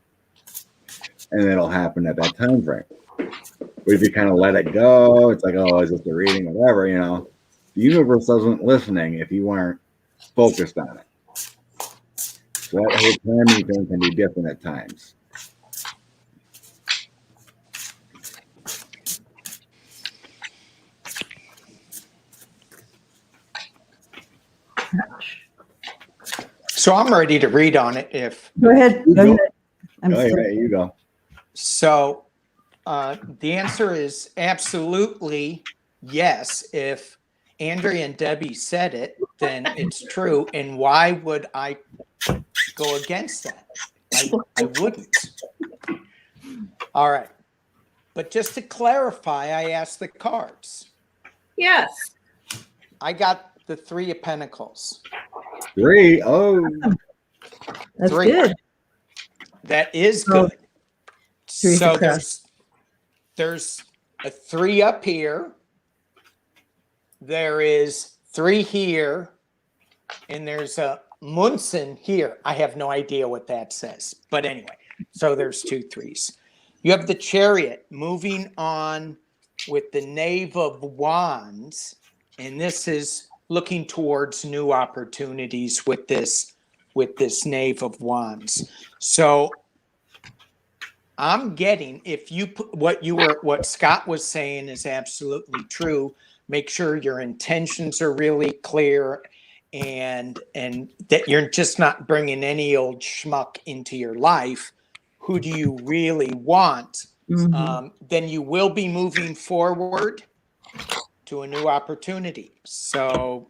And it'll happen at that time frame. But if you kind of let it go, it's like, oh, is this a reading? Whatever, you know. The universe isn't listening if you aren't focused on it. So that whole timing thing can be different at times. So I'm ready to read on it if. Go ahead. Go ahead. You go. So the answer is absolutely yes. If Andrea and Debbie said it, then it's true. And why would I go against that? I wouldn't. All right. But just to clarify, I asked the cards. Yes. I got the 3 of Pentacles. 3. Oh. That's 3. good. That is Oh. good. 3 So success. there's a 3 up here. There is 3 here. And there's a Munson here. I have no idea what that says. But anyway, so there's 2 3s. You have the Chariot moving on with the Knave of Wands. And this is looking towards new opportunities with this Knave of Wands. So I'm getting, if you put what Scott was saying is absolutely true. Make sure your intentions are really clear and that you're just not bringing any old schmuck into your life. Who do you really want? Mm-hmm. Then you will be moving forward to a new opportunity. So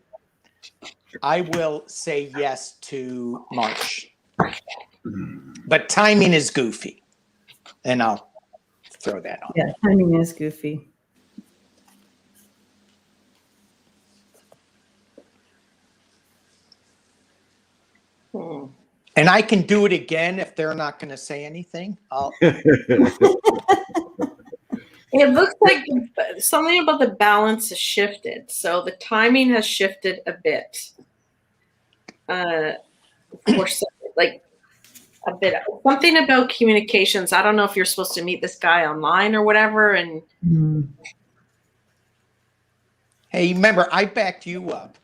I will say yes to March. But timing is goofy. And I'll throw that on. Yeah, timing is goofy. And I can do it again if they're not going to say anything. It looks like something about the balance has shifted. So the timing has shifted a bit. For like a bit. Something about communications. I don't know if you're supposed to meet this guy online or whatever. And Hey, remember, I backed you up.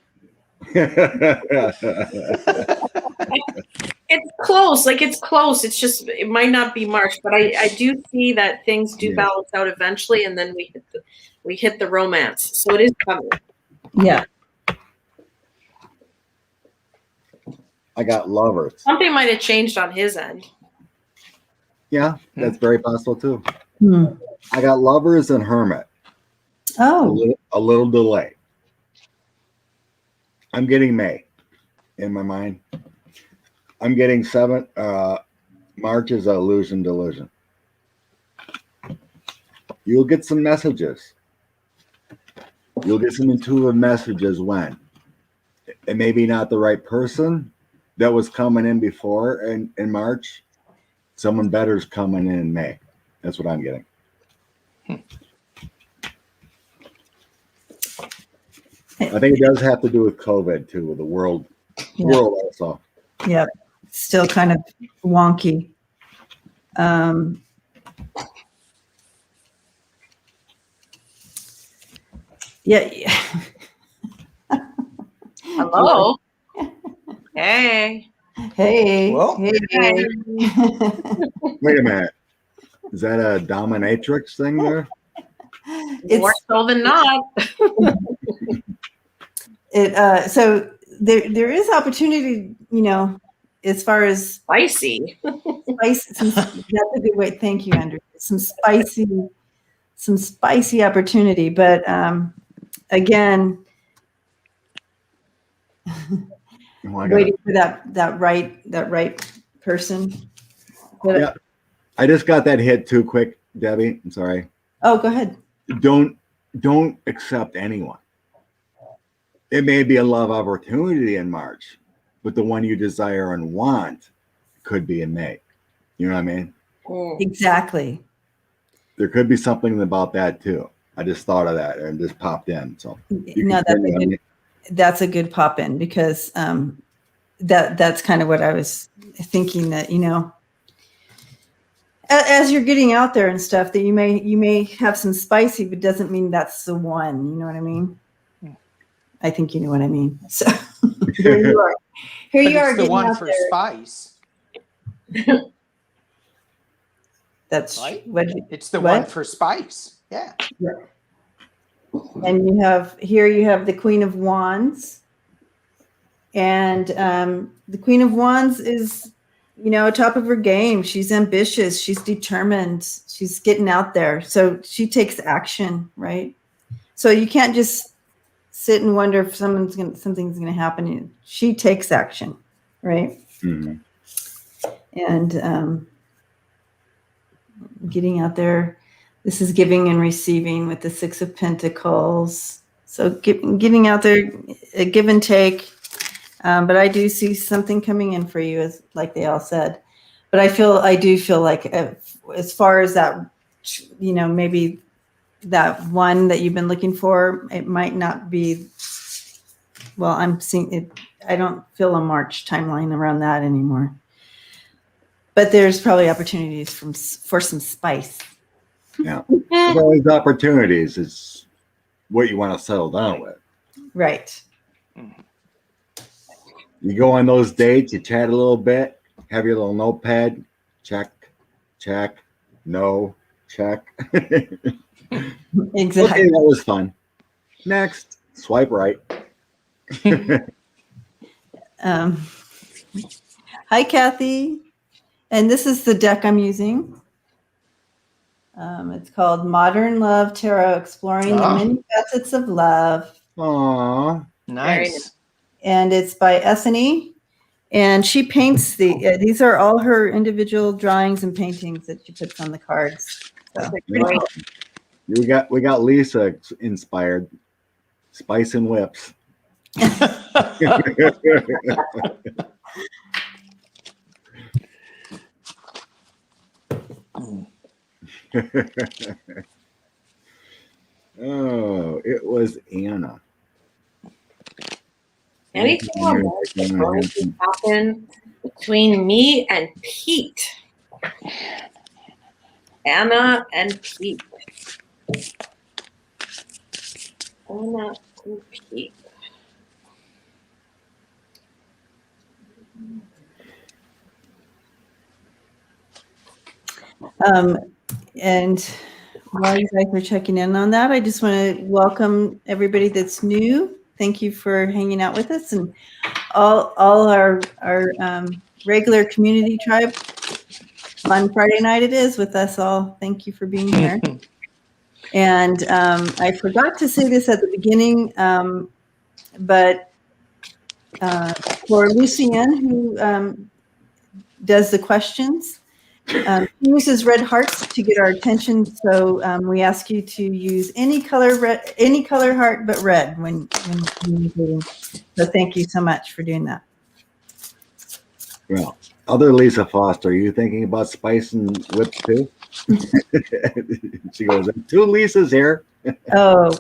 it's close. Like it's close. It's just it might not be March, but I do see that things do balance out eventually, and then we hit the romance. So it is coming. Yeah. I got lovers. Something might have changed on his end. Yeah, that's very possible too. Hmm. I got lovers and hermit. Oh, A little delay. I'm getting May in my mind. I'm getting 7. March is illusion delusion. You'll get some messages. You'll get some intuitive messages when. It may be not the right person that was coming in before in March. Someone better is coming in May. That's what I'm getting. I think it does have to do with COVID too, with the world also. yeah, still kind of wonky. Yeah. Hello. Hey. Hey. Well, hey. Wait a minute. Is that a dominatrix thing there? More so than not. So there is opportunity, as far as Spicy. spice. That's a good way. Thank you, Andrea. Some spicy opportunity, but again, waiting for that right person. But, yeah, I just got that hit too quick, Debbie. I'm sorry. Oh, go ahead. Don't accept anyone. It may be a love opportunity in March, but the one you desire and want could be in May. You know what I mean? Exactly. There could be something about that too. I just thought of that and just popped in. So No, that's a good pop in, because that's kind of what I was thinking, that as you're getting out there and stuff, that you may have some spicy, but doesn't mean that's the one. You know what I mean? I think you know what I mean. So here you are. Here you are. It's the one for spice. That's right. It's the what? one for spice. Yeah. And you have the Queen of Wands, and the Queen of Wands is, top of her game. She's ambitious. She's determined. She's getting out there. So she takes action, right? So you can't just sit and wonder if something's going to happen. She takes action, right? Mm-hmm. And getting out there. This is giving and receiving with the 6 of Pentacles. So getting out there, a give and take. But I do see something coming in for you, as like they all said. But I do feel like, as far as that, maybe that one that you've been looking for, it might not be. Well, I'm seeing it. I don't feel a March timeline around that anymore. But there's probably opportunities for some spice. Yeah. There's always opportunities. It's what you want to settle down with. Right. You go on those dates, you chat a little bit, have your little notepad, check, no, check. Exactly. Okay, that was fun. Next, swipe right. Hi, Kathy. And this is the deck I'm using. It's called Modern Love Tarot, Exploring the Many Facets of Love. Aww. Nice. And it's by S&E. And she paints these are all her individual drawings and paintings that she puts on the cards. So. Yeah. We got Lisa inspired. Spice and whips. Oh, it was Anna. Anything else that's going to happen between me and Pete? Anna and Pete. Anna and Pete. And while you guys are checking in on that, I just want to welcome everybody that's new. Thank you for hanging out with us. And all our regular community tribe. Fun Friday night it is with us all. Thank you for being here. And I forgot to say this at the beginning, but for Lucienne, who does the questions, she uses red hearts to get our attention. So we ask you to use any color heart but red when communicating. So thank you so much for doing that. Well, other Lisa Foster, are you thinking about spice and whips too? She goes, 2 Lisas here. Oh.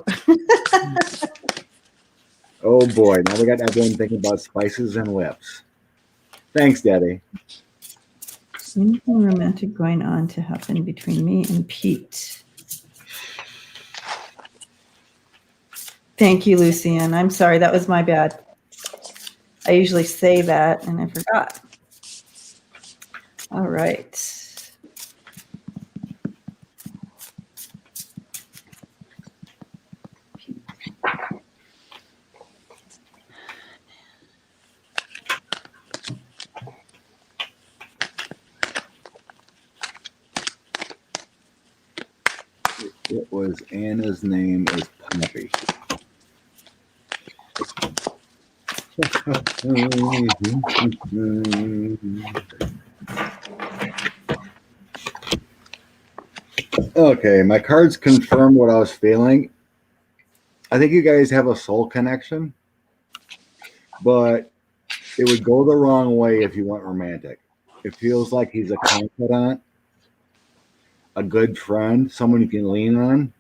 Oh boy, now we got everyone thinking about spices and whips. Thanks, Daddy. Anything romantic going on to happen between me and Pete? Thank you, Lucian. I'm sorry, that was my bad. I usually say that and I forgot. All right. It was Anna's name is Puppy. Okay, my cards confirm what I was feeling. I think you guys have a soul connection, but it would go the wrong way if you went romantic. It feels like he's a confidant, a good friend, someone you can lean on.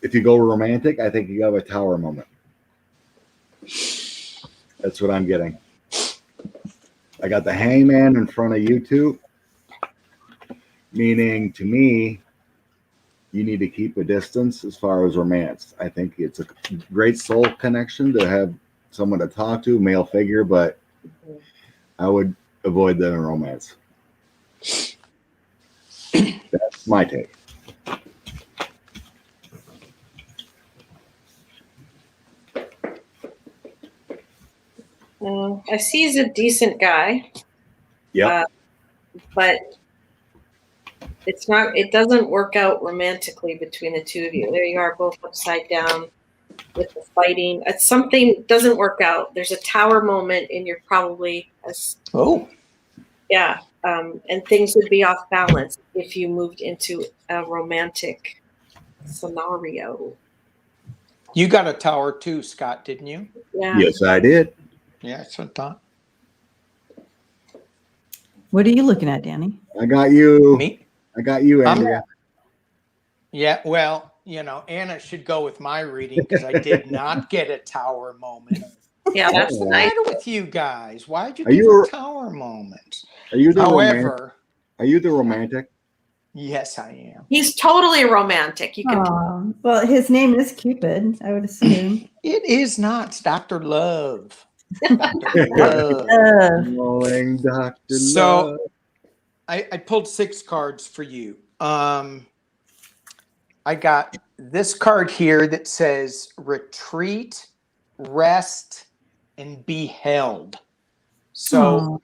If you go romantic, I think you have a tower moment. That's what I'm getting. I got the hangman in front of you two, meaning to me, you need to keep a distance as far as romance. I think it's a great soul connection to have someone to talk to, male figure, but I would avoid the romance. That's my take. I see he's a decent guy. Yep. But it's not. It doesn't work out romantically between the two of you. There you are, both upside down with the fighting. It's something doesn't work out. There's a tower moment, and you're probably and things would be off balance if you moved into a romantic scenario. You got a tower too, Scott, didn't you? Yeah. Yes, I did. Yeah, that's what I thought. What are you looking at, Danny? I got you. Me? I got you, Andrea. Yeah, well, Anna should go with my reading because I did not get a tower moment. Yeah, that's What's the nice. matter with you guys? Why'd you Are give you her tower moments? Are you the However, Are you the romantic? yes, I am. He's totally romantic. You can. Oh, well, his name is Cupid, I would assume. It is not. It's Dr. Love. Dr. Love. Knowing Dr. So Love. I pulled 6 cards for you. I got this card here that says retreat, rest, and be held. So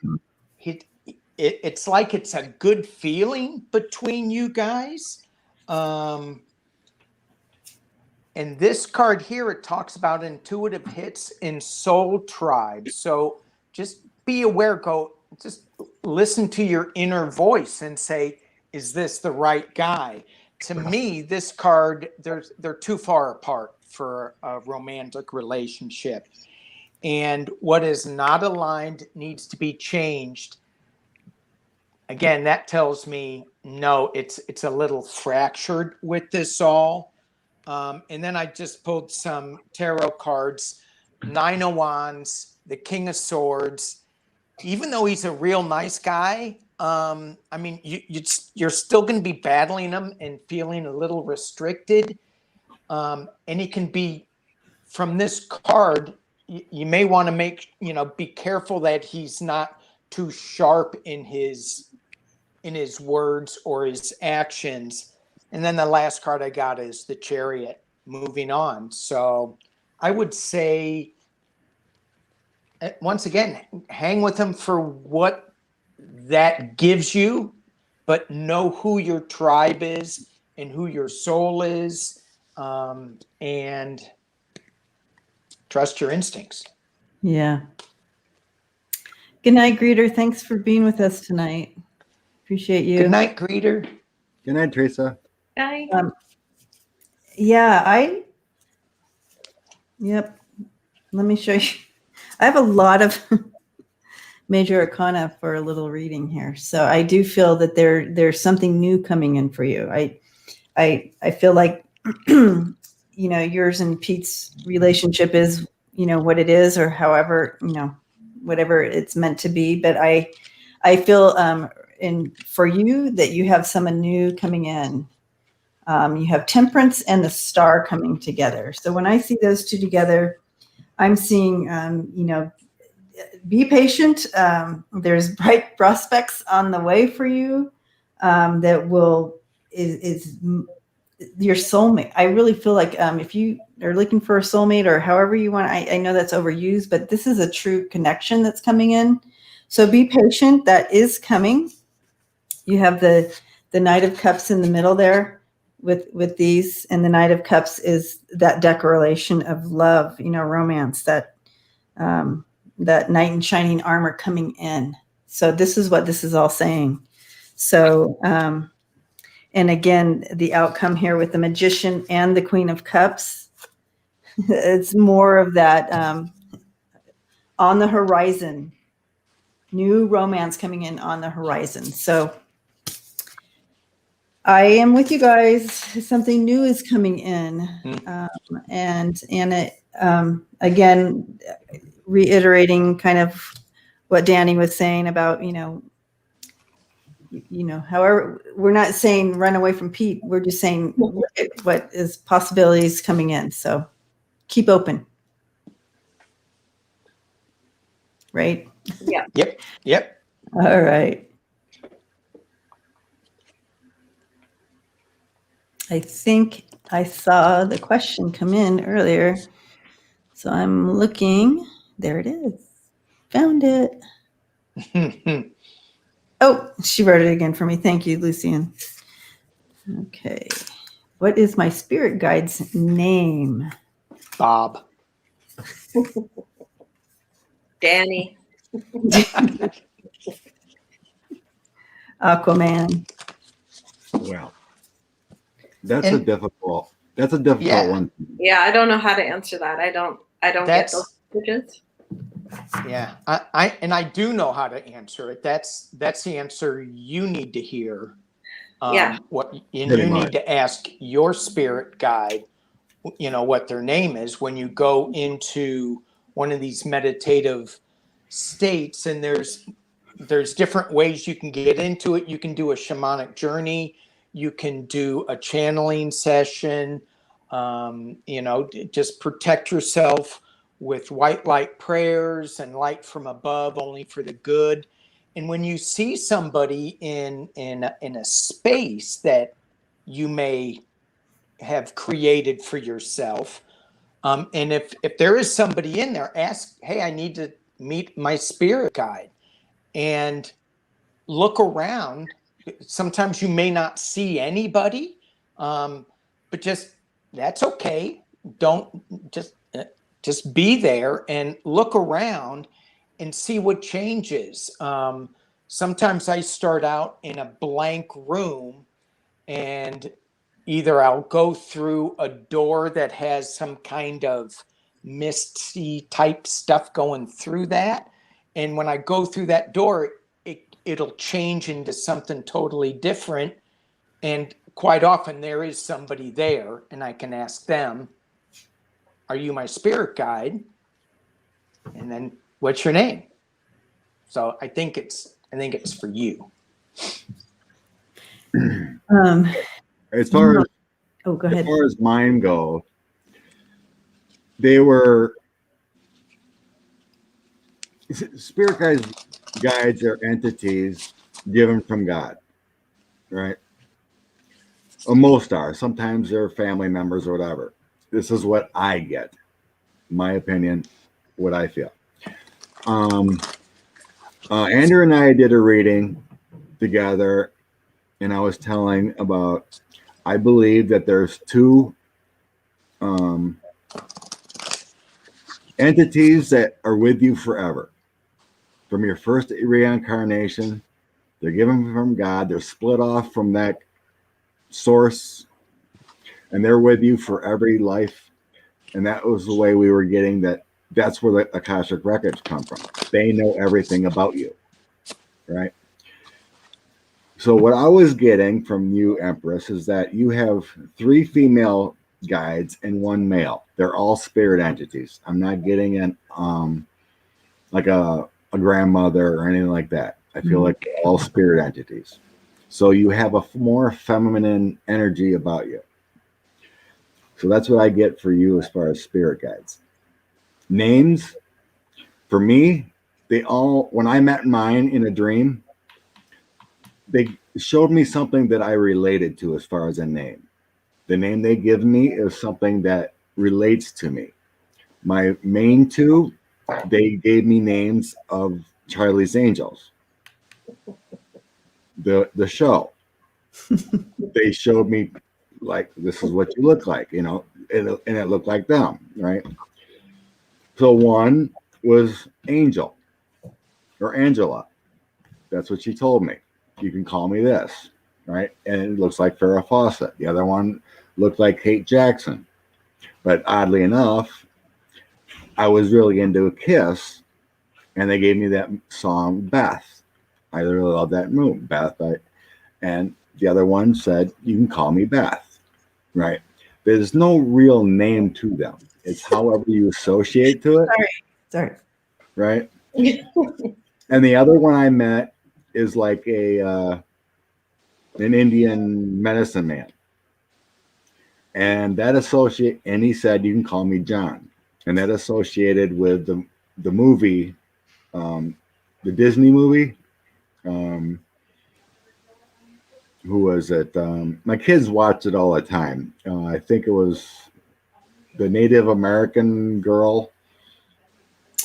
it's like it's a good feeling between you guys. And this card here, it talks about intuitive hits in soul tribes. So just be aware, just listen to your inner voice and say, is this the right guy? To me, this card, they're too far apart for a romantic relationship. And what is not aligned needs to be changed. Again, that tells me, no, it's a little fractured with this all. And then I just pulled some tarot cards, 9 of Wands, the King of Swords. Even though he's a real nice guy, I mean, you're still going to be battling him and feeling a little restricted. And he can be, from this card, you may want to be careful that he's not too sharp in his words or his actions. And then the last card I got is the Chariot, moving on. So I would say once again, hang with them for what that gives you, but know who your tribe is and who your soul is, and trust your instincts. Yeah. Good night, Greeter. Thanks for being with us tonight. Appreciate you. Good night, Greeter. Good night, Teresa. Bye. Yeah, yep. Let me show you. I have a lot of major arcana for a little reading here. So I do feel that there's something new coming in for you. I feel like, yours and Pete's relationship is, what it is, or however, whatever it's meant to be. But I feel for you that you have someone new coming in. You have Temperance and the Star coming together. So when I see those two together, I'm seeing, be patient. There's bright prospects on the way for you that is your soulmate. I really feel like if you are looking for a soulmate, or however you want, I know that's overused, but this is a true connection that's coming in. So be patient. That is coming. You have the Knight of Cups in the middle there with these, and the Knight of Cups is that declaration of love, romance, that knight in shining armor coming in. So this is what this is all saying. So, and again, the outcome here with the Magician and the Queen of Cups, it's more of that on the horizon, new romance coming in on the horizon. So I am with you guys. Something new is coming in. And it, again, reiterating kind of what Danny was saying about, however, we're not saying run away from Pete. We're just saying what is possibilities coming in. So keep open. Right? Yeah. Yep. All right. I think I saw the question come in earlier. So I'm looking. There it is. Found it. Oh, she wrote it again for me. Thank you, Lucian. Okay. What is my spirit guide's name? Bob. Danny. Aquaman. Well, that's a difficult one. Yeah, I don't know how to answer that. I don't get those messages. Yeah, I do know how to answer it. That's the answer you need to hear. You need to ask your spirit guide, what their name is when you go into one of these meditative states. And there's different ways you can get into it. You can do a shamanic journey. You can do a channeling session. Just protect yourself with white light prayers and light from above, only for the good. And when you see somebody in a space that you may have created for yourself, and if there is somebody in there, ask, hey, I need to meet my spirit guide, and look around. Sometimes you may not see anybody, but that's okay. Don't just be there and look around and see what changes. Sometimes I start out in a blank room, and either I'll go through a door that has some kind of misty type stuff going through that. And when I go through that door, it'll change into something totally different. And quite often there is somebody there, and I can ask them, are you my spirit guide? And then, what's your name? So I think it's for you. As far as go ahead. As far as mine go, spirit guides are entities given from God, right? Or most are. Sometimes they're family members or whatever. This is what I get, my opinion, what I feel. Andrea and I did a reading together, and I was telling about, I believe that there's two entities that are with you forever. From your first reincarnation, they're given from God, they're split off from that source, and they're with you for every life. And that was the way we were getting that. That's where the Akashic records come from. They know everything about you, right? So what I was getting from you, Empress, is that you have 3 female guides and 1 male. They're all spirit entities. I'm not getting an like a grandmother or anything like that. I feel like they're all spirit entities. So you have a more feminine energy about you. So that's what I get for you as far as spirit guides. Names, for me, they all, when I met mine in a dream, they showed me something that I related to as far as a name. The name they give me is something that relates to me. My main 2, they gave me names of Charlie's Angels. The show. They showed me, like, this is what you look like, you know, and it looked like them, right? So 1 was Angel or Angela. That's what she told me. You can call me this, right? And it looks like Farrah Fawcett. The other one looked like Kate Jackson. But oddly enough, I was really into Kiss, and they gave me that song Beth. I really love that movie, Beth. And the other one said, you can call me Beth, right? There's no real name to them. It's however you associate to it. Sorry. Right? And the other one I met is like an Indian medicine man. And that and he said, you can call me John. And that associated with the movie, the Disney movie. Who was it? My kids watch it all the time. I think it was the Native American girl.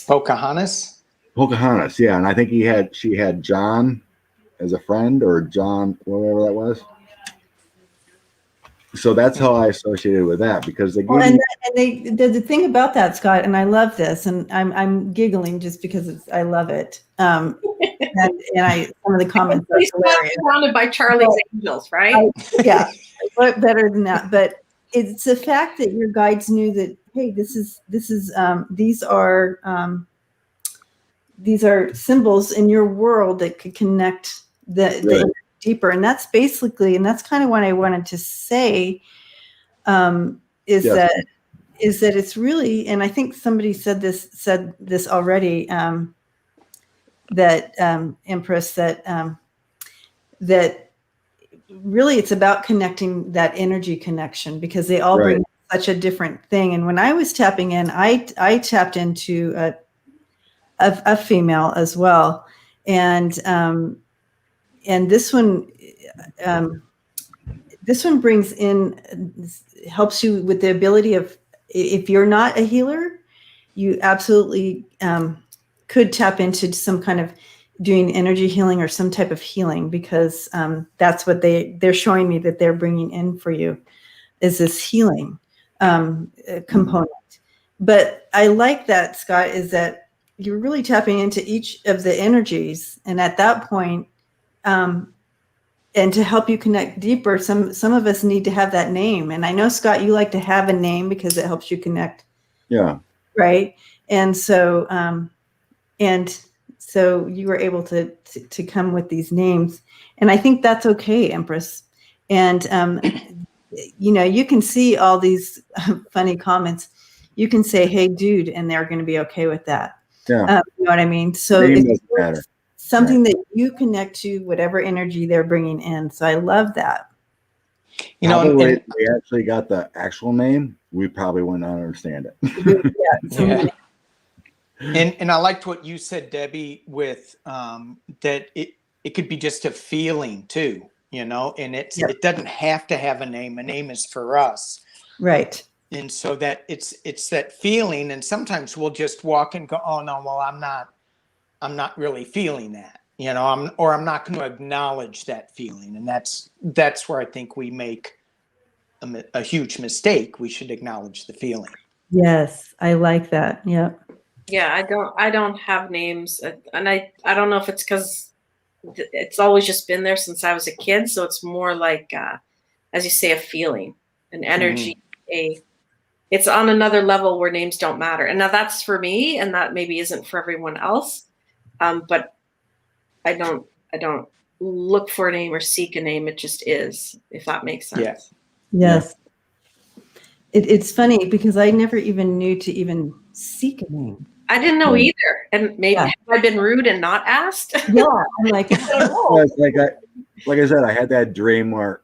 Pocahontas, yeah. And I think she had John as a friend, or John, whatever that was. So that's how I associated with that, because they gave the thing about that, Scott, and I love this, and I'm giggling just because I love it. And some of the comments are hilarious. Surrounded by Charlie's Angels, right? Yeah, what better than that? But it's the fact that your guides knew that, hey, these are symbols in your world that could connect the deeper, and that's basically, and that's kind of what I wanted to say, is that it's really, and I think somebody said this already, that Empress, that really it's about connecting that energy connection, because they all bring such a different thing. And when I was tapping in, I tapped into a female as well, and this one brings in, helps you with the ability of, if you're not a healer, you absolutely could tap into some kind of doing energy healing or some type of healing, because that's what they're showing me that they're bringing in for you, is this healing component. But I like that, Scott, is that you're really tapping into each of the energies, and at that point, and to help you connect deeper, some of us need to have that name. And I know, Scott, you like to have a name because it helps you connect. Yeah. Right. And so you were able to come with these names, and I think that's okay, Empress. And you can see all these funny comments. You can say, "Hey, dude," and they're going to be okay with that. Yeah. You know what I mean? So it's something that you connect to, whatever energy they're bringing in. So I love that. You know, we actually got the actual name, we probably wouldn't understand it. And I liked what you said, Debbie, with that it could be just a feeling too, and it doesn't have to have a name. A name is for us. Right. And so that it's that feeling, and sometimes we'll just walk and go, oh no, well, I'm not I'm not really feeling that, I'm not going to acknowledge that feeling. And that's where I think we make a huge mistake. We should acknowledge the feeling. Yes, I like that. Yep. Yeah, I don't have names, and I don't know if it's because it's always just been there since I was a kid. So it's more like, as you say, a feeling, an energy, it's on another level where names don't matter. And now that's for me, and that maybe isn't for everyone else. But I don't look for a name or seek a name. It just is, if that makes sense. Yeah. Yes. It's funny because I never even knew to even seek a name. I didn't know either. And maybe have I been rude and not asked? Yeah. I'm like, I don't know. Like I said, I had that dream where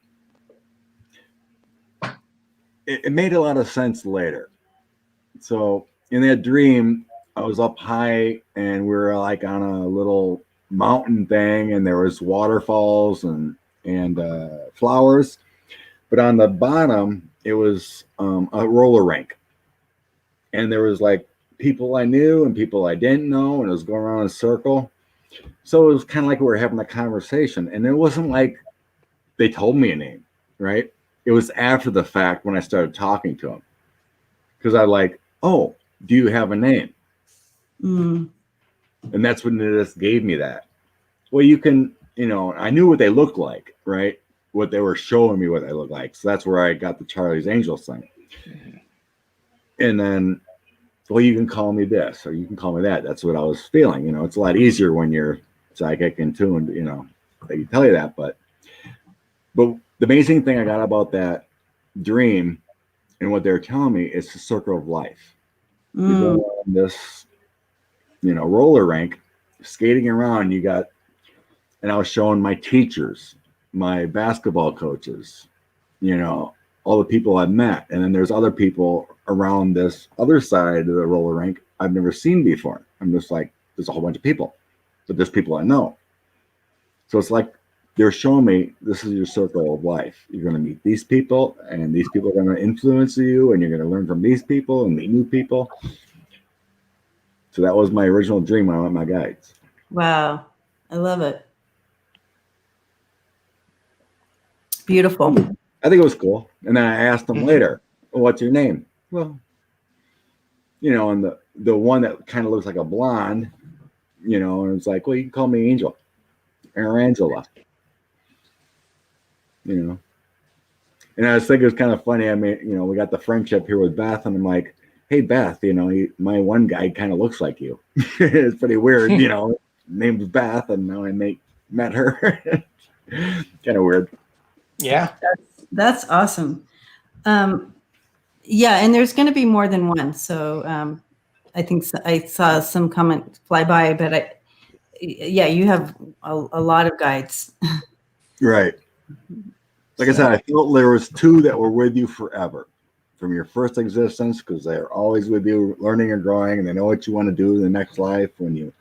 it made a lot of sense later. So in that dream, I was up high and we were like on a little mountain thing, and there was waterfalls and flowers. But on the bottom, it was a roller rink. And there was like people I knew and people I didn't know, and it was going around in a circle. So it was kind of like we were having a conversation. And it wasn't like they told me a name, right? It was after the fact when I started talking to them. Because I like, oh, do you have a name? Mm. And that's when they just gave me that. Well, you can, I knew what they looked like, right? What they were showing me what they looked like. So that's where I got the Charlie's Angels thing. And then, well, you can call me this or you can call me that. That's what I was feeling. It's a lot easier when you're psychic and tuned, they can tell you that. But the amazing thing I got about that dream and what they're telling me is the circle of life. You go on this, roller rink, skating around, and I was showing my teachers, my basketball coaches, all the people I've met. And then there's other people around this other side of the roller rink I've never seen before. I'm just like, there's a whole bunch of people, but there's people I know. So it's like they're showing me this is your circle of life. You're going to meet these people, and these people are going to influence you, and you're going to learn from these people and meet new people. So that was my original dream when I met my guides. Wow. I love it. Beautiful. I think it was cool. And then I asked them later, well, what's your name? Well, and the one that kind of looks like a blonde, and it's like, well, you can call me Angel or Angela, And I was thinking it was kind of funny. I mean, we got the friendship here with Beth, and I'm like, hey, Beth, my one guy kind of looks like you. It's pretty weird, name's Beth, and now I met her. Kind of weird. Yeah. That's awesome. Yeah, and there's going to be more than one. So I think I saw some comment fly by, but you have a lot of guides. Right. Like I said, I felt there was two that were with you forever from your first existence, because they're always with you learning and growing, and they know what you want to do in the next life when you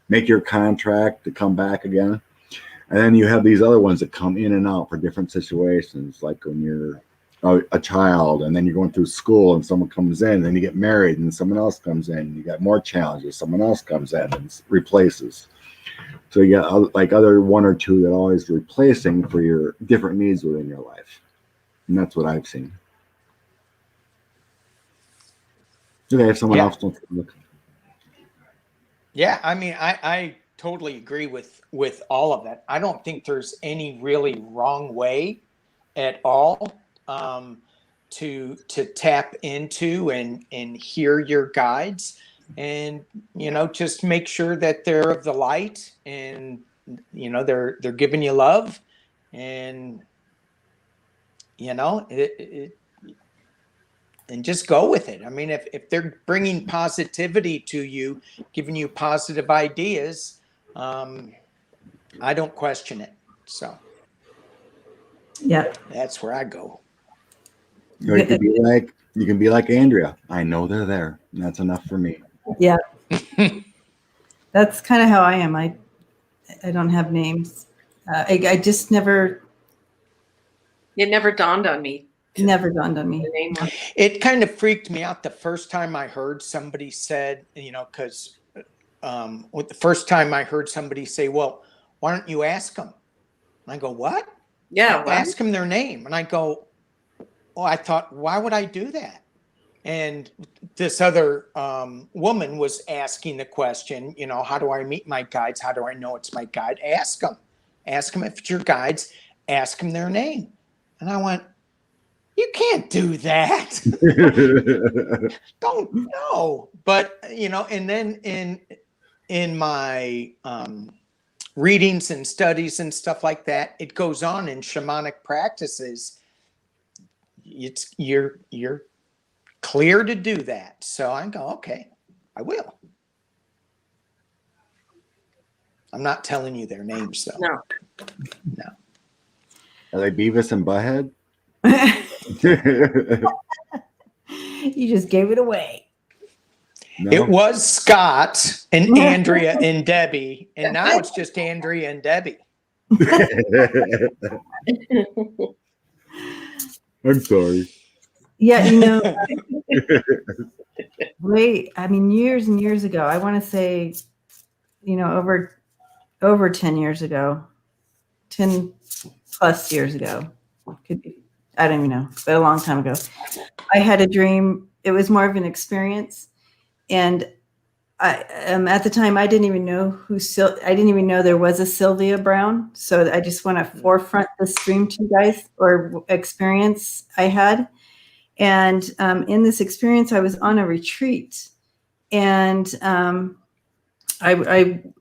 make your contract to come back again. And then you have these other ones that come in and out for different situations, like when you're a child and then you're going through school and someone comes in, and then you get married and someone else comes in, you got more challenges, someone else comes in and replaces. So you got like other one or two that are always replacing for your different needs within your life. And that's what I've seen. Okay, if someone else wants to look. Yeah, I mean, I totally agree with all of that. I don't think there's any really wrong way at all to tap into and hear your guides, and just make sure that they're of the light, and they're giving you love, and and just go with it. I mean, if they're bringing positivity to you, giving you positive ideas, I don't question it. So Yeah, that's where I go. Or you can be like Andrea. I know they're there, and that's enough for me. Yeah. That's kind of how I am. I don't have names. I just never. It never dawned on me. Never dawned on me. It kind of freaked me out the first time I heard somebody said, because the first time I heard somebody say, well, why don't you ask them? And I go, what? Yeah. What? Ask them their name. And I go, oh, I thought, why would I do that? And this other woman was asking the question, you know, how do I meet my guides? How do I know it's my guide? Ask them. Ask them if it's your guides. Ask them their name. And I went, you can't do that. Don't know. But, you know, and then in my readings and studies and stuff like that, it goes on in shamanic practices. You're clear to do that. So I go, okay, I will. I'm not telling you their names though. No. No. Are they Beavis and Butthead? You just gave it away. No? It was Scott and Andrea and Debbie, and now it's just Andrea and Debbie. I'm sorry. Yeah, you know, years and years ago, I want to say, you know, over 10 years ago, 10 plus years ago, could be, I don't even know, but a long time ago, I had a dream. It was more of an experience. And I, at the time, I didn't even know I didn't even know there was a Sylvia Brown. So I just want to forefront this dream to you guys, or experience I had. And in this experience, I was on a retreat, and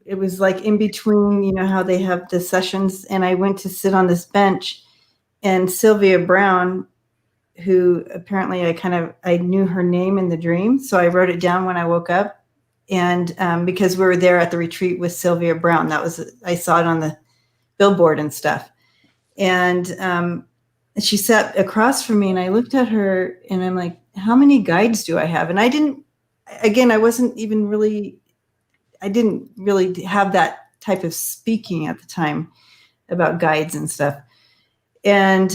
it was like in between, you know, how they have the sessions, and I went to sit on this bench, and Sylvia Brown, who apparently I knew her name in the dream, so I wrote it down when I woke up, and because we were there at the retreat with Sylvia Brown, I saw it on the billboard and stuff, and she sat across from me, and I looked at her, and I'm like, how many guides do I have? And I didn't really have that type of speaking at the time about guides and stuff. And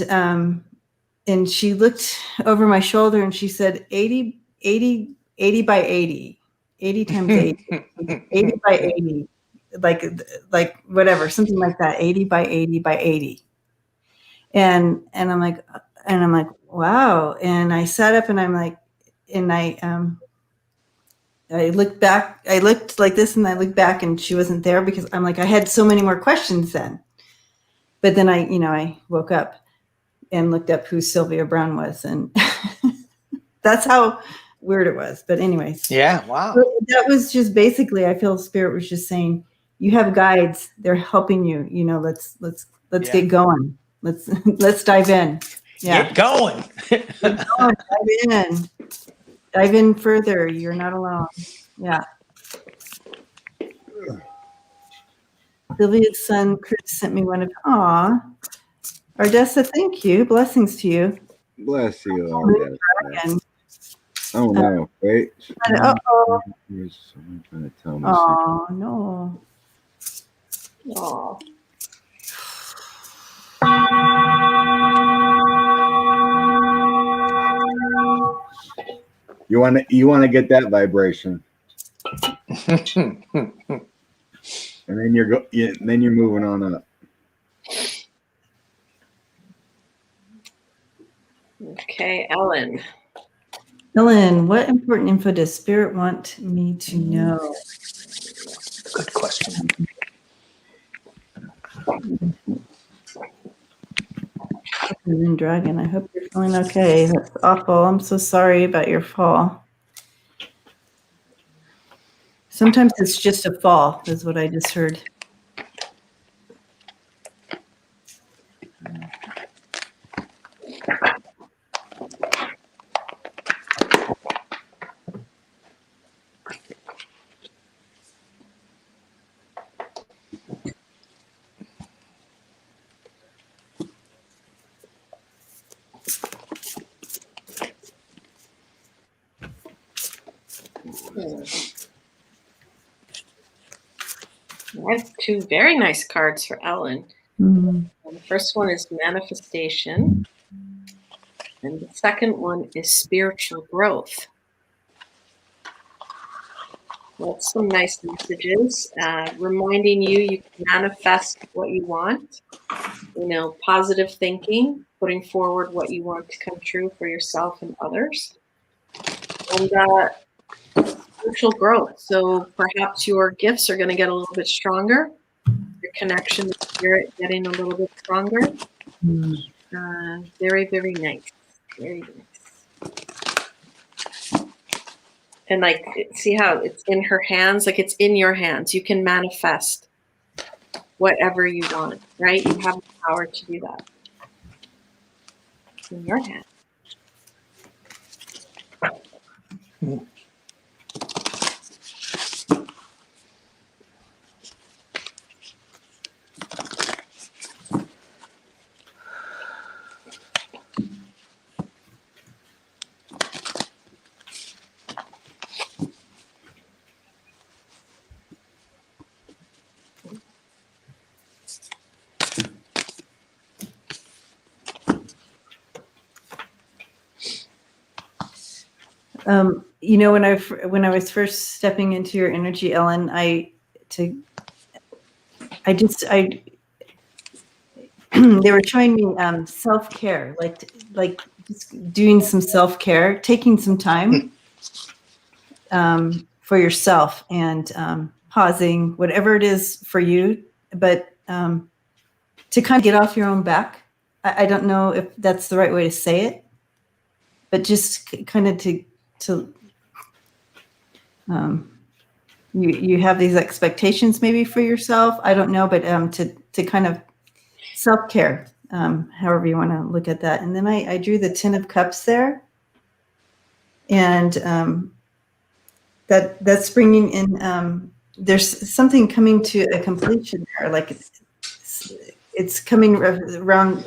she looked over my shoulder, and she said, 80 by 80, 80 times 80, 80 by 80, like whatever, something like that, 80 by 80 by 80. And I'm like, wow. And I sat up, and I'm like, and I looked back, I looked like this, and I looked back, and she wasn't there, because I'm like, I had so many more questions then. But then I woke up and looked up who Sylvia Brown was, and that's how weird it was. But anyways. Yeah. Wow. That was just basically, I feel Spirit was just saying, you have guides, they're helping you, you know, let's get going. Let's dive in. Yeah. Get going. Dive in further. You're not alone. Yeah. Sylvia's son Chris sent me one of Ardessa, thank you. Blessings to you. Bless you, Ardessa. Oh no, wait. Uh-oh. Here's someone trying to tell me Oh no. Oh. You want to get that vibration, and then you're moving on up. Okay, Ellen. Ellen, what important info does Spirit want me to know? Good question. Dragon, I hope you're feeling okay. That's awful. I'm so sorry about your fall. Sometimes it's just a fall, is what I just heard. I have two very nice cards for Ellen. Mm-hmm. The first one is manifestation, and the second one is spiritual growth. That's some nice messages, reminding you can manifest what you want. Positive thinking, putting forward what you want to come true for yourself and others, and spiritual growth. So perhaps your gifts are going to get a little bit stronger. Your connection with spirit getting a little bit stronger. Very, very nice. Very nice. And like, see how it's in her hands? Like it's in your hands. You can manifest whatever you want, right? You have the power to do that. It's in your hands. When I was first stepping into your energy, Ellen, they were showing me self-care, like just doing some self-care, taking some time for yourself, and pausing, whatever it is for you, but to kind of get off your own back. I don't know if that's the right way to say it, but just kind of to you have these expectations maybe for yourself. I don't know, but to kind of self-care, however you want to look at that. And then I drew the 10 of Cups there, and that's bringing in. There's something coming to a completion there, like it's coming around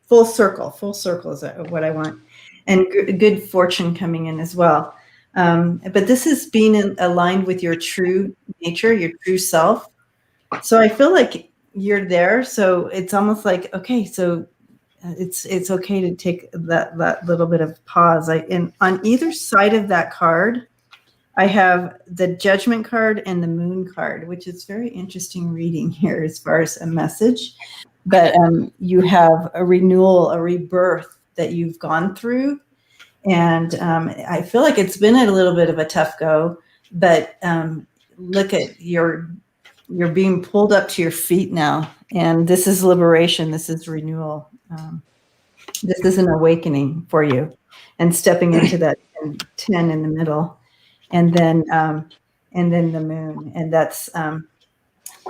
full circle. Full circle is what I want, and good fortune coming in as well. But this is being aligned with your true nature, your true self. So I feel like you're there. So it's almost like, okay, so it's okay to take that little bit of pause. And on either side of that card, I have the Judgment card and the Moon card, which is very interesting reading here as far as a message. But you have a renewal, a rebirth that you've gone through. And I feel like it's been a little bit of a tough go, but look at you're being pulled up to your feet now. And this is liberation. This is renewal. This is an awakening for you, and stepping into that 10 in the middle, and then the Moon. And that's,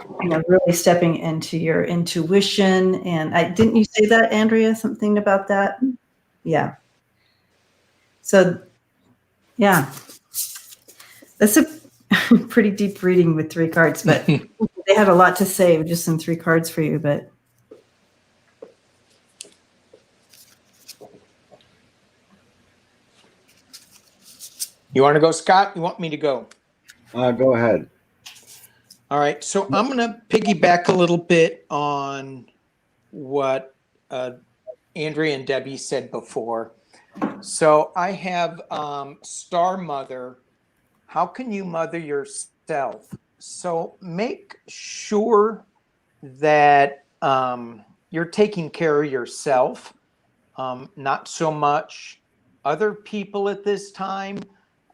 really stepping into your intuition. And didn't you say that, Andrea, something about that? Yeah. So, yeah, that's a pretty deep reading with 3 cards, but they had a lot to say with just some 3 cards for you. But you want to go, Scott? You want me to go? Go ahead. All right. So I'm going to piggyback a little bit on what Andrea and Debbie said before. So I have Star Mother. How can you mother yourself? So make sure that you're taking care of yourself, not so much other people at this time.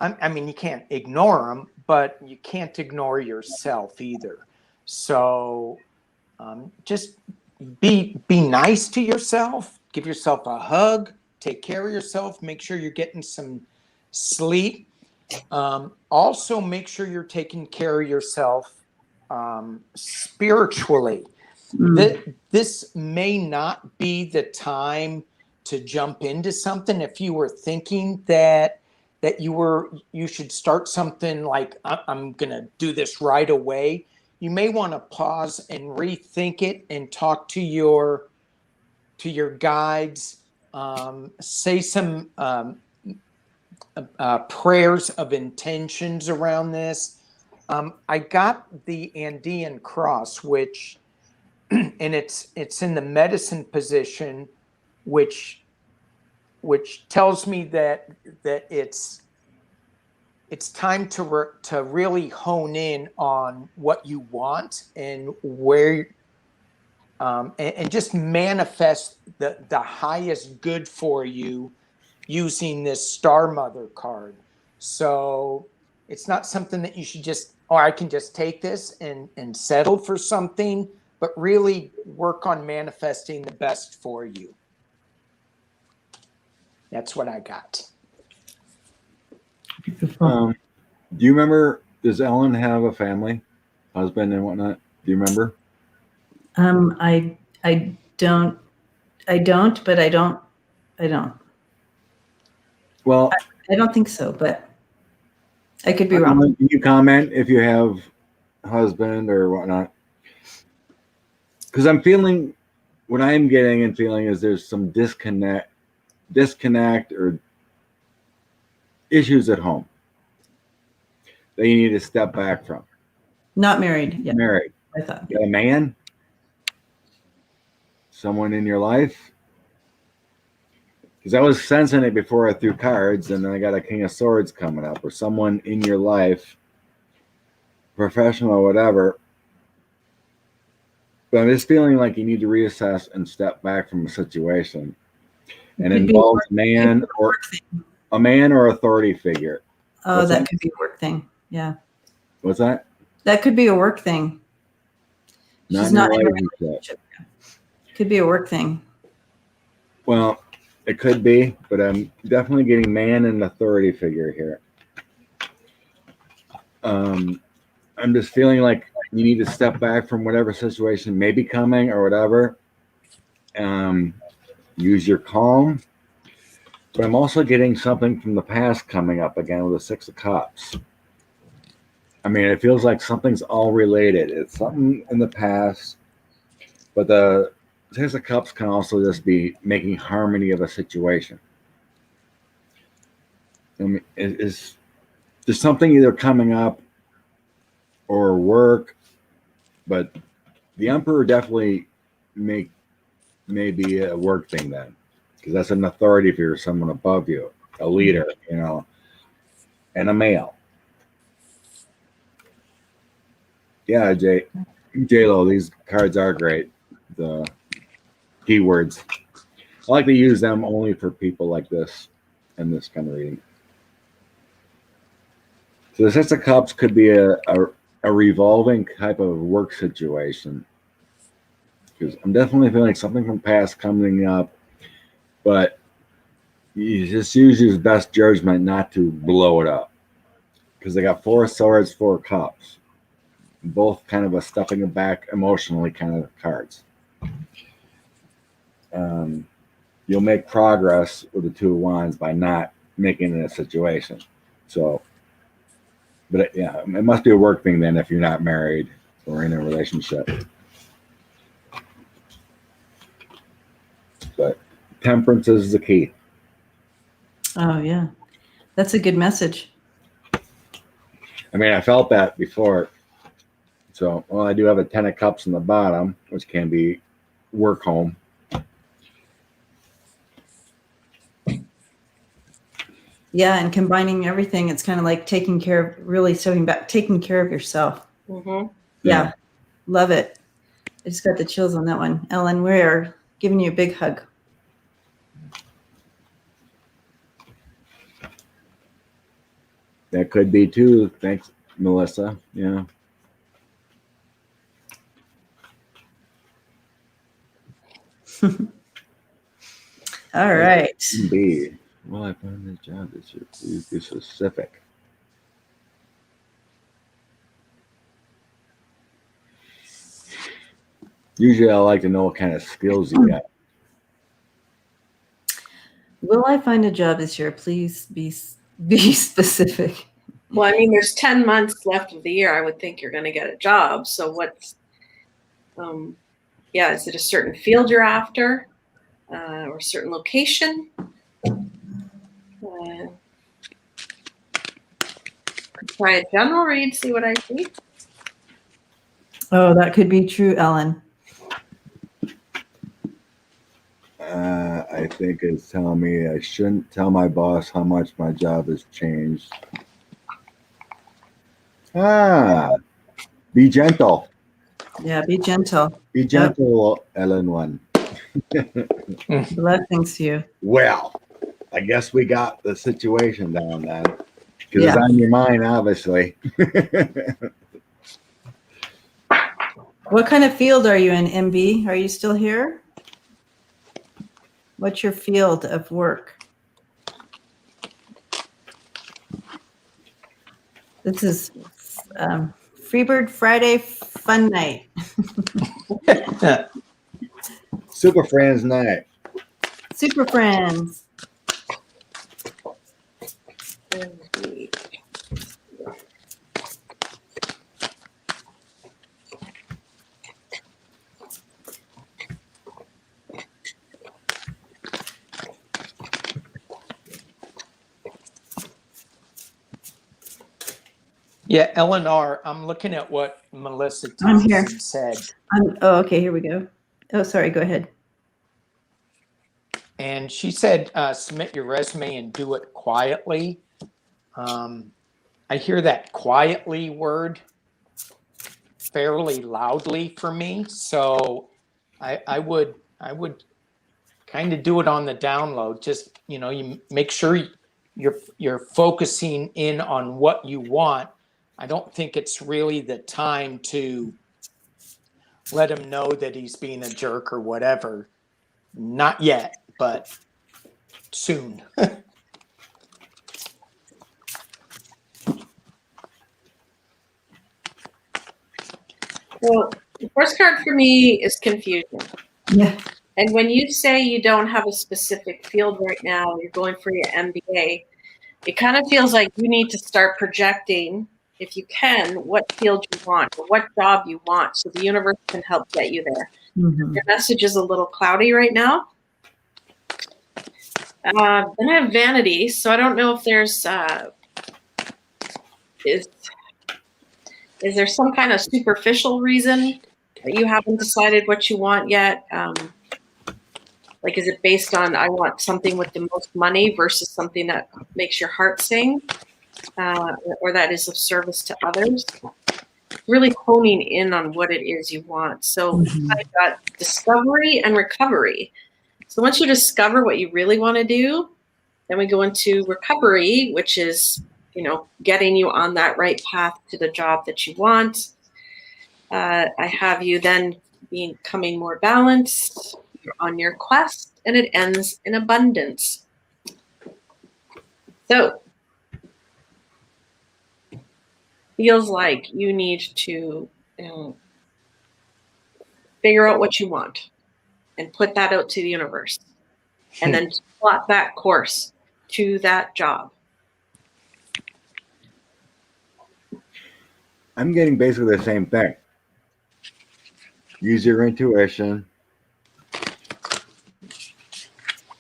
I mean, you can't ignore them, but you can't ignore yourself either. So just be nice to yourself. Give yourself a hug. Take care of yourself. Make sure you're getting some sleep. Also, make sure you're taking care of yourself spiritually. This may not be the time to jump into something. If you were thinking that you should start something like, I'm going to do this right away, you may want to pause and rethink it and talk to your guides. Say some prayers of intentions around this. I got the Andean cross, which, and it's in the medicine position, which tells me that it's it's time to really hone in on what you want and where, and just manifest the highest good for you using this Star Mother card. So it's not something that you should just, or I can just take this and settle for something, but really work on manifesting the best for you. That's what I got. Do you remember, does Ellen have a family, husband and whatnot? Do you remember? I don't, but I don't. Well, I don't think so, but I could be can wrong. you comment if you have a husband or whatnot? Because I'm feeling, what I'm getting and feeling is there's some disconnect or issues at home that you need to step back from. Not married yet. Married. I thought. You got a man? Someone in your life? Because I was sensing it before I threw cards, and then I got a King of Swords coming up, or someone in your life, professional or whatever. But I'm just feeling like you need to reassess and step back from a situation. And it involves a man or authority figure. Oh, that could be a work thing. Yeah. What's that? That could be a work thing. She's not in a relationship. Could be a work thing. Well, it could be, but I'm definitely getting man and authority figure here. I'm just feeling like you need to step back from whatever situation may be coming or whatever. Use your calm. But I'm also getting something from the past coming up again with the Six of Cups. I mean, it feels like something's all related. It's something in the past, but the Six of Cups can also just be making harmony of a situation. I mean, there's something either coming up or work, but the Emperor definitely may be a work thing then, because that's an authority figure, someone above you, a leader, and a male. Yeah, J-Lo, these cards are great. The keywords. I like to use them only for people like this in this kind of reading. So the Six of Cups could be a revolving type of work situation. Because I'm definitely feeling something from past coming up, but you just use your best judgment not to blow it up. Because they got Four of Swords, Four of Cups. Both kind of a stepping back emotionally kind of cards. You'll make progress with the Two of Wands by not making it a situation. So, but yeah, it must be a work thing then if you're not married or in a relationship. But temperance is the key. Oh, yeah. That's a good message. I mean, I felt that before. So, well, I do have a 10 of Cups in the bottom, which can be work home. Yeah, and combining everything, it's kind of like taking care of yourself. Mm-hmm. Yeah, love it. I just got the chills on that one. Ellen, we are giving you a big hug. That could be too. Thanks, Melissa. Yeah. All right. Indeed. Well, I found this job this year. Please be specific. Usually I like to know what kind of skills you got. Will I find a job this year? Please be specific. Well, I mean, there's 10 months left of the year. I would think you're going to get a job. So what's, is it a certain field you're after or a certain location? Try a general read, see what I see. Oh, that could be true, Ellen. I think it's telling me I shouldn't tell my boss how much my job has changed. Be gentle. Yeah, be gentle. Be gentle, Ellen one. Blessings to you. Well, I guess we got the situation down then. Because Yeah. it's on your mind, obviously. What kind of field are you in, MB? Are you still here? What's your field of work? This is Freebird Friday Fun Night. Super Friends Night. Super Friends. Yeah, Eleanor, I'm looking at what Melissa I'm here. Thompson said. Oh, okay, here we go. Oh, sorry, go ahead. And she said, submit your resume and do it quietly. I hear that quietly word fairly loudly for me. So I would kind of do it on the download. Just, you make sure you're focusing in on what you want. I don't think it's really the time to let him know that he's being a jerk or whatever. Not yet, but soon. Well, the first card for me is confusion. Yeah. And when you say you don't have a specific field right now, you're going for your MBA, it kind of feels like you need to start projecting, if you can, what field you want or what job you want so the universe can help get you there. Mm-hmm. Your message is a little cloudy right now. Then I have vanity, so I don't know if there's is there some kind of superficial reason that you haven't decided what you want yet? Like, is it based on I want something with the most money versus something that makes your heart sing, or that is of service to others? Really honing in on what it is you want. So I've got discovery and recovery. So once you discover what you really want to do, then we go into recovery, which is, getting you on that right path to the job that you want. I have you then becoming more balanced. You're on your quest, and it ends in abundance. So feels like you need to figure out what you want and put that out to the universe, and then plot that course to that job. I'm getting basically the same thing. Use your intuition.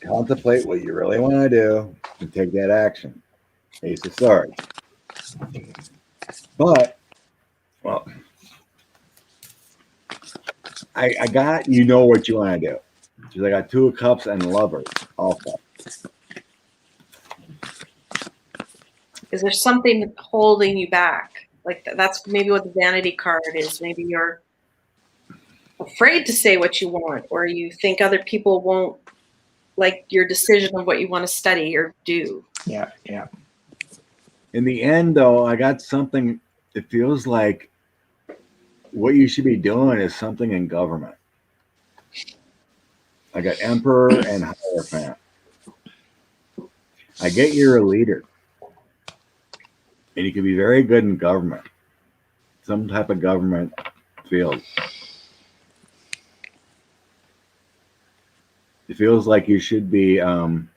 Contemplate what you really want to do and take that action. Ace of Swords. But, well, I got what you want to do. Because I got Two of Cups and Lovers also. Is there something holding you back? Like that's maybe what the vanity card is. Maybe you're afraid to say what you want, or you think other people won't like your decision of what you want to study or do. Yeah. In the end, though, I got something. It feels like what you should be doing is something in government. I got Emperor and Hierophant. I get you're a leader. And you can be very good in government. Some type of government field. It feels like you should be kind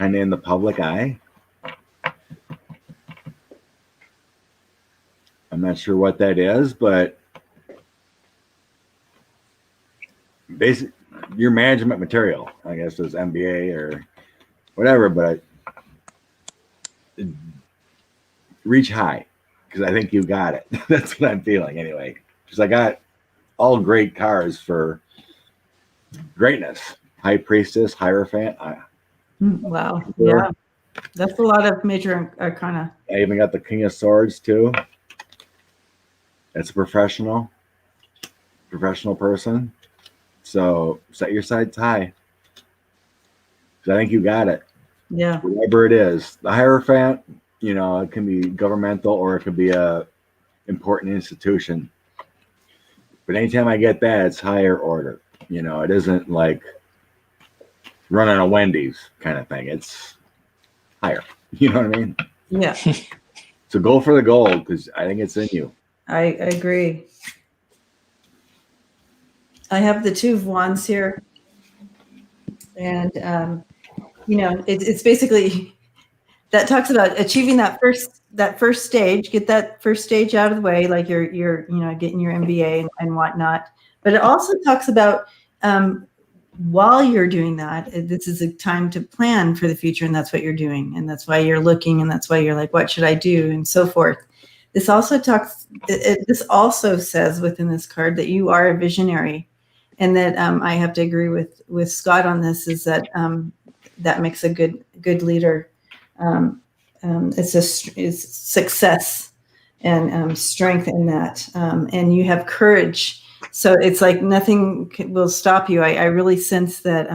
of in the public eye. I'm not sure what that is, but basically, your management material, I guess, is MBA or whatever, but reach high, because I think you got it. That's what I'm feeling anyway. Because I got all great cards for greatness. High Priestess, Hierophant. Wow. Yeah. That's a lot of major arcana. I even got the King of Swords too. That's a professional person. So set your sights high. 'Cause I think you got it. Yeah. Whatever it is, the Hierophant, you know, it can be governmental or it could be a important institution. But anytime I get that, it's higher order. You know, it isn't like running a Wendy's kind of thing. It's higher. You know what I mean? Yeah. So go for the gold because I think it's in you. I agree. I have the Two of Wands here. And, you know, it's basically that talks about achieving that first stage, get that first stage out of the way, like you're you know, getting your MBA and whatnot. But it also talks about while you're doing that, this is a time to plan for the future, and that's what you're doing, and that's why you're looking, and that's why you're like, what should I do, and so forth. This also talks. This also says within this card that you are a visionary, and that I have to agree with Scott on this. Is that that makes a good leader. It's success and strength in that, and you have courage. So it's like nothing will stop you. I really sense that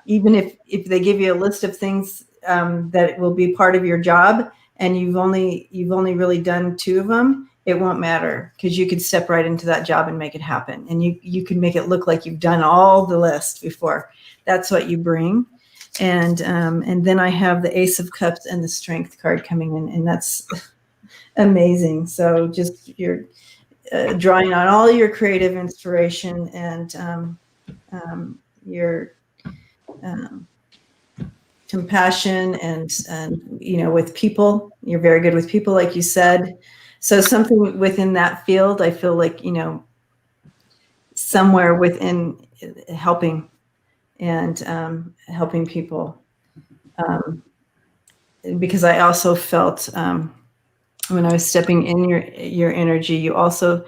even if they give you a list of things that will be part of your job, and you've only really done 2 of them, it won't matter because you could step right into that job and make it happen, and you can make it look like you've done all the list before. That's what you bring. And then I have the Ace of Cups and the Strength card coming in, and that's amazing. So just you're drawing on all your creative inspiration and your compassion and you know, with people. You're very good with people, like you said. So something within that field, I feel like, you know, somewhere within helping and helping people, because I also felt when I was stepping in your energy, you also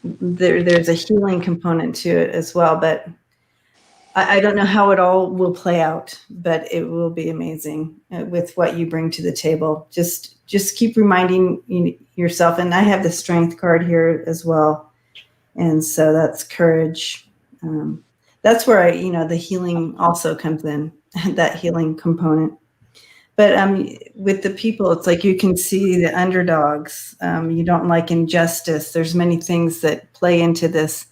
there's a healing component to it as well. But I don't know how it all will play out, but it will be amazing with what you bring to the table. Just keep reminding yourself, and I have the Strength card here as well. And so that's courage. That's where the healing also comes in, that healing component. But with the people, it's like you can see the underdogs. You don't like injustice. There's many things that play into this.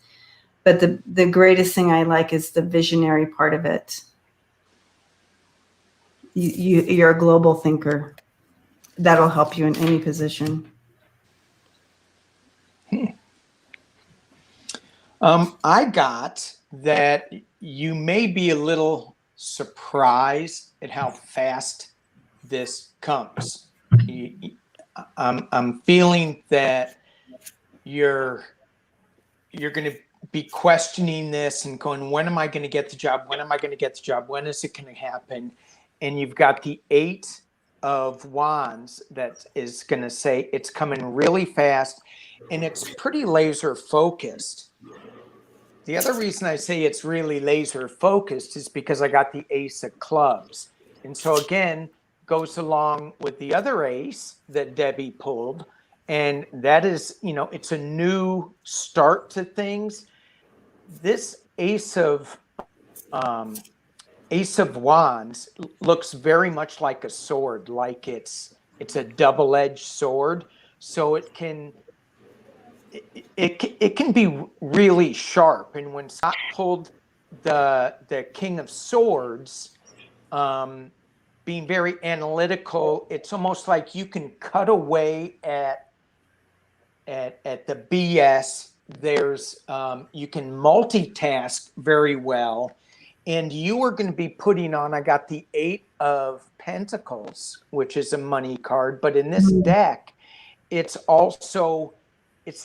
But the greatest thing I like is the visionary part of it. You're a global thinker. That'll help you in any position. I got that you may be a little surprised at how fast this comes. I'm feeling that you're going to be questioning this and going, when am I going to get the job? When am I going to get the job? When is it going to happen? And you've got the 8 of Wands that is going to say it's coming really fast, and it's pretty laser focused. The other reason I say it's really laser focused is because I got the Ace of Clubs. And so again, goes along with the other ace that Debbie pulled. And that is, it's a new start to things. This Ace of Wands looks very much like a sword, like it's a double-edged sword. So it can be really sharp. And when Scott pulled the King of Swords, being very analytical, it's almost like you can cut away at the BS. There's you can multitask very well, and you are going to be putting on. I got the 8 of Pentacles, which is a money card, but in this deck, it's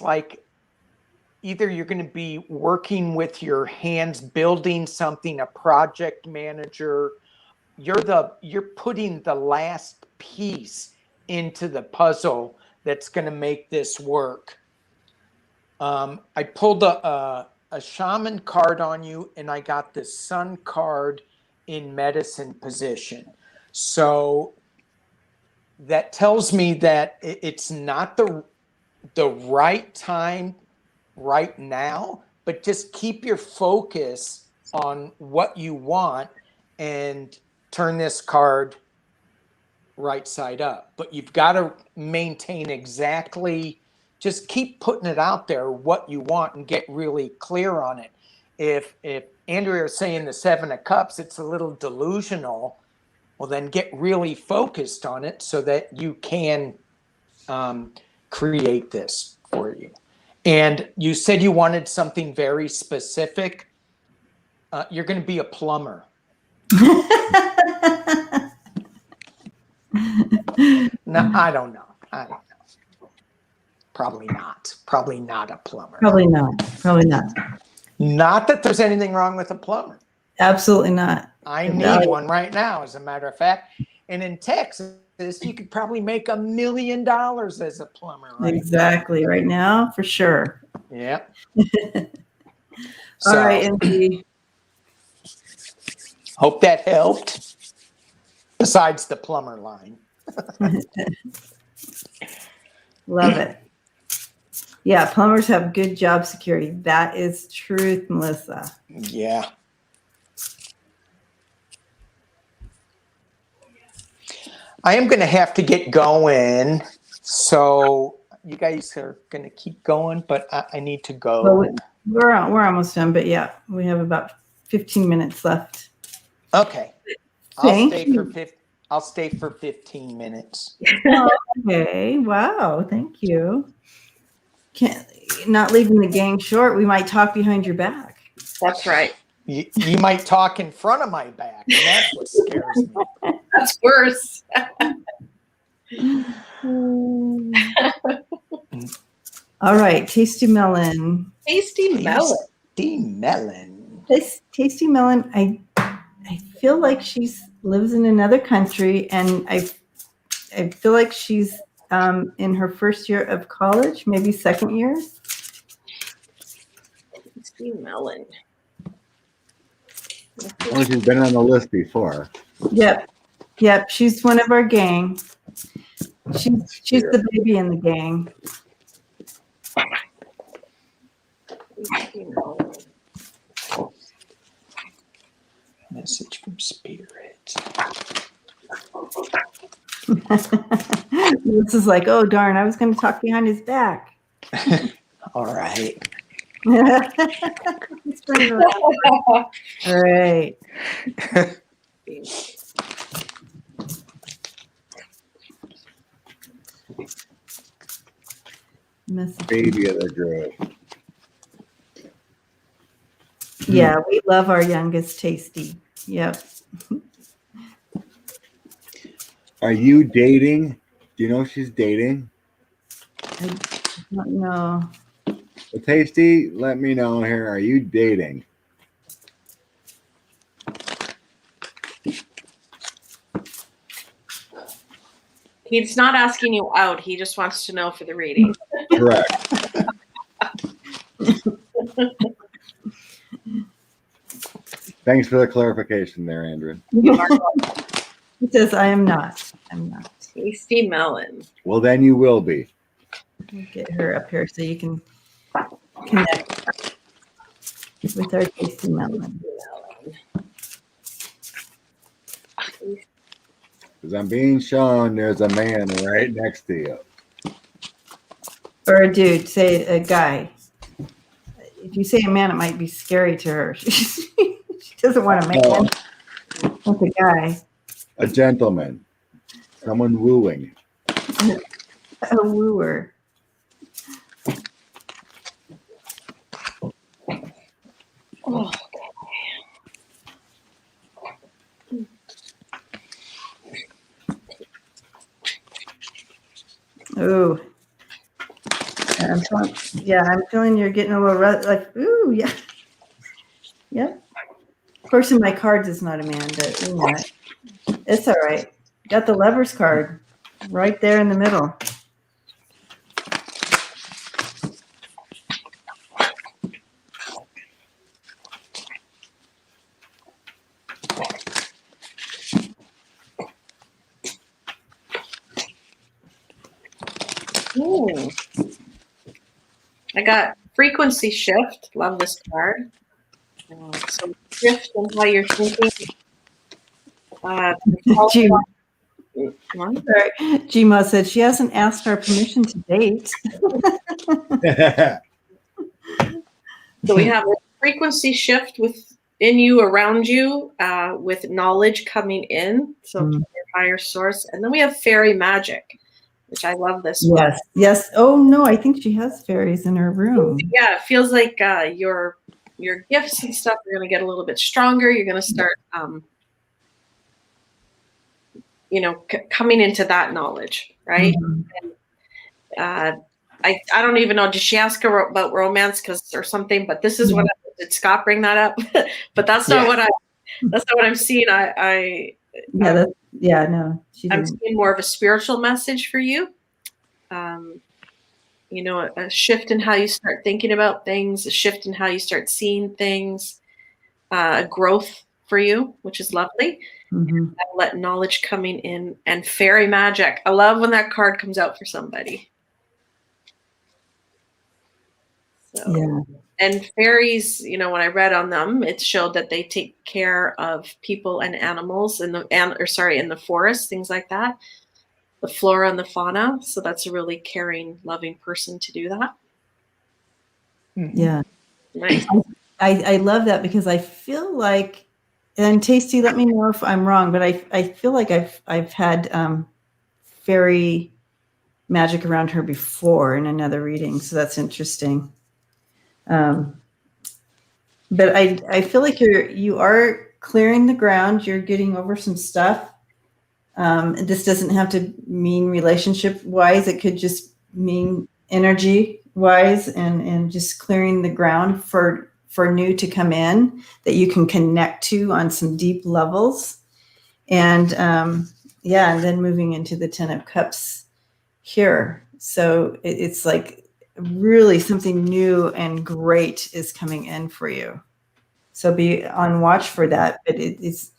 like either you're going to be working with your hands, building something, a project manager. You're putting the last piece into the puzzle that's going to make this work. I pulled a a shaman card on you, and I got the sun card in medicine position. So that tells me that it's not the right time right now, but just keep your focus on what you want and turn this card right side up. But you've got to maintain exactly, just keep putting it out there what you want and get really clear on it. If Andrea is saying the 7 of Cups, it's a little delusional, well, then get really focused on it so that you can create this for you. And you said you wanted something very specific. You're going to be a plumber. No, I don't know. Probably not. Probably not a plumber. Probably not. Probably not. Not that there's anything wrong with a plumber. Absolutely not. I need one right now, as a matter of fact. And in Texas, you could probably make $1 million as a plumber. Right exactly. now. Right now, for sure. Yep. All right, Andy. Hope that helped. Besides the plumber line. Love it. Yeah, plumbers have good job security. That is truth, Melissa. Yeah. I am going to have to get going. So you guys are going to keep going, but I need to go. Well, we're almost done, but yeah, we have about 15 minutes left. Okay. I'll stay for 15 minutes. Okay. Wow. Thank you. Not leaving the gang short. We might talk behind your back. That's right. You might talk in front of my back, and that's what scares me. That's worse. All right. Tasty melon. Tasty melon. Tasty melon. Tasty melon. I feel like she's lives in another country, and I feel like she's in her first year of college, maybe second year. Tasty melon. Well, she's been on the list before. Yep. She's one of our gang. She's the baby in the gang. Tasty melon. Message from Spirit. This is like, oh darn! I was going to talk behind his back. All right. Let's bring it around. All right. Baby of the group. Yeah, we love our youngest Tasty. Yep. Are you dating? Do you know if she's dating? I don't know. Well, Tasty, let me know here. Are you dating? He's not asking you out. He just wants to know for the reading. Correct. Thanks for the clarification there, Andrea. He says, I am not. I'm not. Tasty melon. Well, then you will be. We'll get her up here so you can connect with our Tasty melon. Because I'm being shown there's a man right next to you. Or a dude, say a guy. If you say a man, it might be scary to her. She doesn't want a man. It's a guy. A gentleman. Someone wooing. A wooer. Oh. Ooh. I'm feeling you're getting a little like, ooh, yeah. Yep. Of course, in my cards, it's not a man, but you know, it's all right. Got the Lovers card right there in the middle. I got frequency shift. Love this card. So shift in how you're thinking. Gma, What? sorry. Gma said she hasn't asked our permission to date. So we have a frequency shift within you, around you, with knowledge coming in. So from your higher source. And then we have fairy magic, which I love this one. Yes. Yes. Oh no, I think she has fairies in her room. Yeah, it feels like your gifts and stuff are going to get a little bit stronger. You're going to start, coming into that knowledge, right? And, I don't even know. Did she ask her about romance or something? But this is what did Scott bring that up? But that's not what I'm seeing. No. I'm seeing more of a spiritual message for you. A shift in how you start thinking about things, a shift in how you start seeing things, a growth for you, which is lovely. I'll let knowledge coming in and fairy magic. I love when that card comes out for somebody. So, and fairies, when I read on them, it showed that they take care of people and animals in the forest, things like that, the flora and the fauna. So that's a really caring, loving person to do that. Yeah. Nice. I love that because I feel like, and Tasty, let me know if I'm wrong, but I feel like I've had fairy magic around her before in another reading, so that's interesting. But I feel like you are clearing the ground. You're getting over some stuff. This doesn't have to mean relationship wise. It could just mean energy wise and just clearing the ground for new to come in that you can connect to on some deep levels. And and then moving into the 10 of Cups here. So it's like really something new and great is coming in for you. So be on watch for that. But it's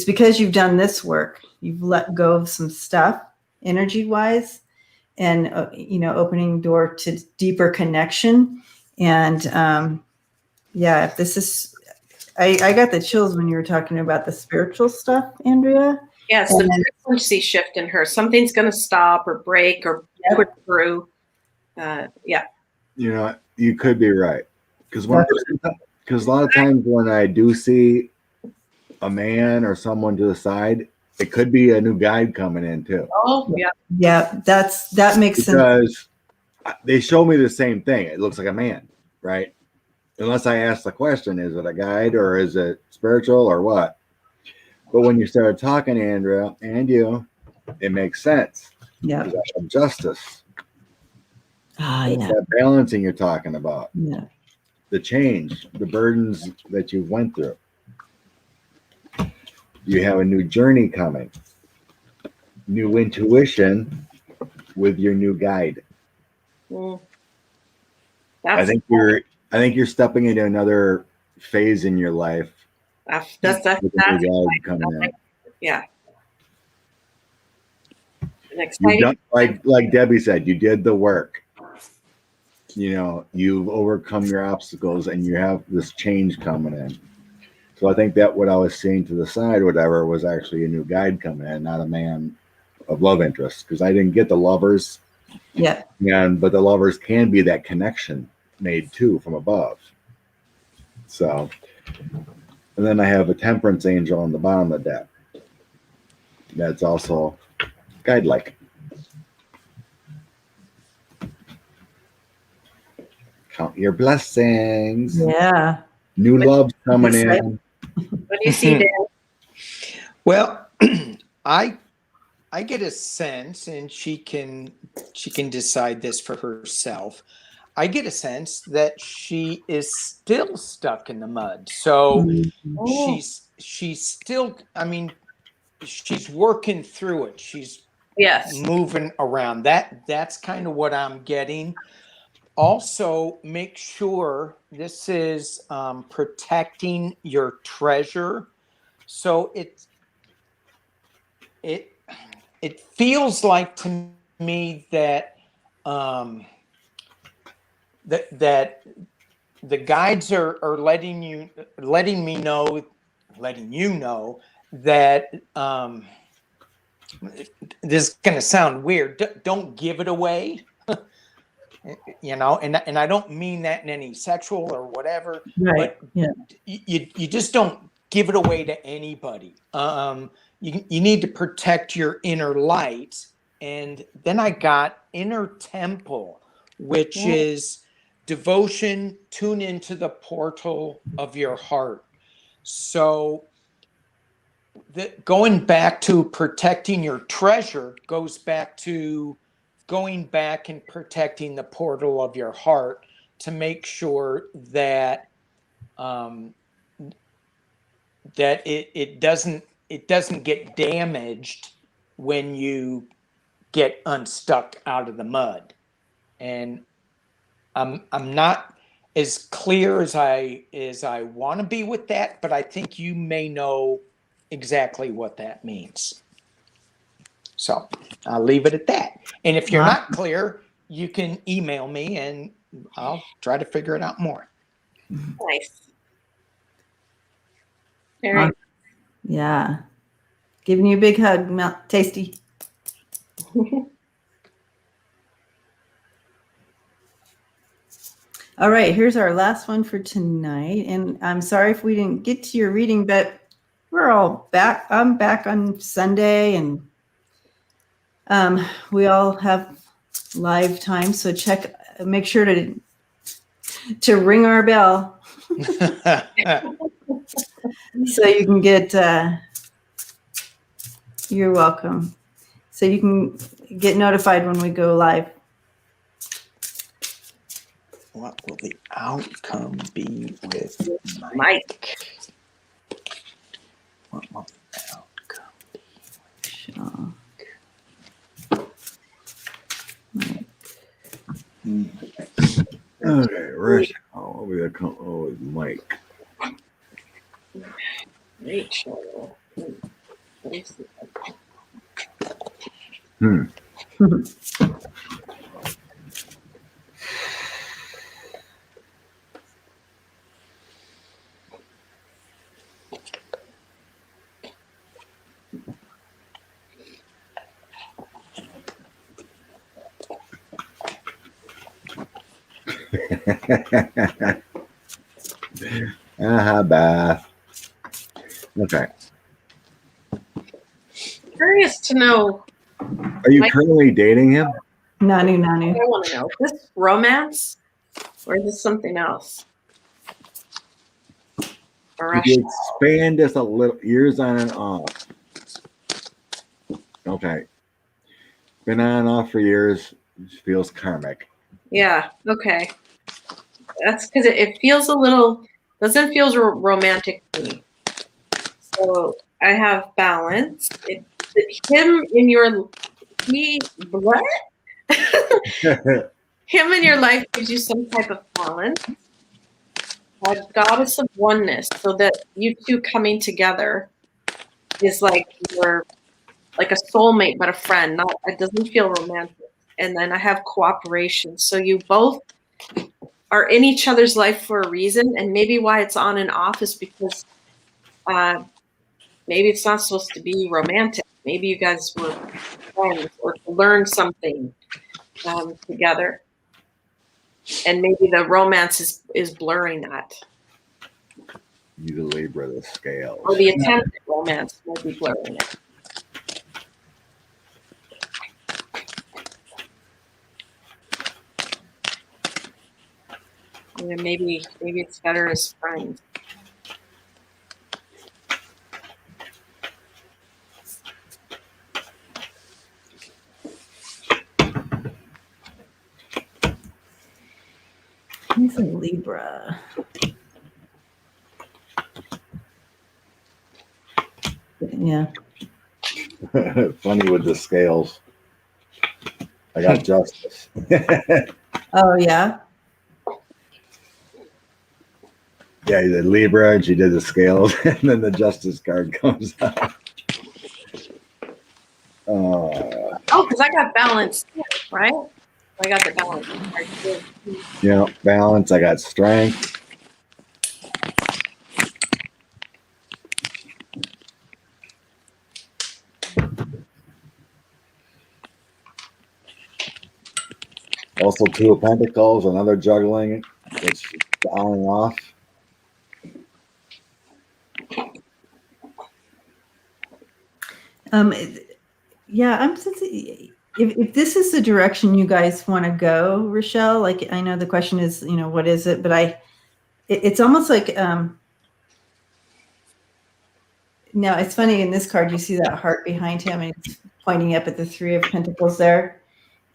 because you've done this work. You've let go of some stuff energy wise and, opening door to deeper connection. And if this is, I got the chills when you were talking about the spiritual stuff, Andrea. Yes, the frequency shift in her. Something's going to stop or break or push through. You could be right. Because a lot of times when I do see a man or someone to the side, it could be a new guide coming in too. Oh, yeah. Yeah, that makes sense. Because they show me the same thing. It looks like a man, right? Unless I ask the question, is it a guide or is it spiritual or what? But when you started talking, Andrea, and you, it makes sense. Yeah. Of justice. That balancing you're talking about. Yeah. The change, the burdens that you went through. You have a new journey coming. New intuition with your new guide. I think you're stepping into another phase in your life. That's coming in. Yeah. Exciting. Like Debbie said, you did the work. You've overcome your obstacles and you have this change coming in. So I think that what I was seeing to the side, whatever, was actually a new guide coming in, not a man of love interest. Because I didn't get the lovers. Yeah. But the lovers can be that connection made too from above. So, and then I have a temperance angel on the bottom of the deck. That's also guide-like. Count your blessings. Yeah. New love coming in. What do you see, Dan? Well, I get a sense, and she can decide this for herself. I get a sense that she is still stuck in the mud. So she's still, she's working through it. She's moving around. That's kind of what I'm getting. Also, make sure this is protecting your treasure. So it feels like to me that that the guides are letting you know that this is going to sound weird. Don't give it away. You know, and I don't mean that in any sexual or whatever, Right. but Yeah. you just don't give it away to anybody. You need to protect your inner light. And then I got inner temple, which is devotion, tune into the portal of your heart. So going back to protecting your treasure goes back to going back and protecting the portal of your heart to make sure that that it doesn't get damaged when you get unstuck out of the mud. And I'm not as clear as I want to be with that, but I think you may know exactly what that means. So I'll leave it at that. And if you're not clear, you can email me and I'll try to figure it out more. Nice. Very Yeah. Giving you a big hug, Tasty. All right, here's our last one for tonight. And I'm sorry if we didn't get to your reading, but we're all back. I'm back on Sunday, and we all have live time. So make sure to ring our bell so you can get, you're welcome. So you can get notified when we go live. What will the outcome be with Mike. What will the outcome be? Okay, Rachel. What will the outcome with Mike? Rachel. Bath. Okay. Curious to know. Are you currently dating him? Nanu. I want to know. Is this romance or is this something else? Could you expand this a little? Years on and off. Okay. Been on and off for years. It feels karmic. Yeah. Okay. That's because it feels doesn't feel romantic to me. So I have balance. Him in your life gives you some type of balance. A goddess of oneness, so that you two coming together is like you're like a soulmate, but a friend. It doesn't feel romantic. And then I have cooperation. So you both are in each other's life for a reason, and maybe why it's on and off is because maybe it's not supposed to be romantic. Maybe you guys were friends or learned something together. And maybe the romance is blurring that. You the Libra, the scales. Or the attempt at romance might be blurring it. Yeah, maybe it's better as friends. He's a Libra. Yeah. Funny with the scales. I got justice. Oh, yeah? Yeah, you did Libra and she did the scales, and then the justice card comes out. Oh, because I got balance, right? I got the balance card too. Yeah, balance. I got strength. Also, two of Pentacles, another juggling, which is on and off. Yeah, I'm sensing if this is the direction you guys want to go, Rochelle, like I know the question is, what is it? But it's almost like now it's funny in this card you see that heart behind him and it's pointing up at the Three of Pentacles there.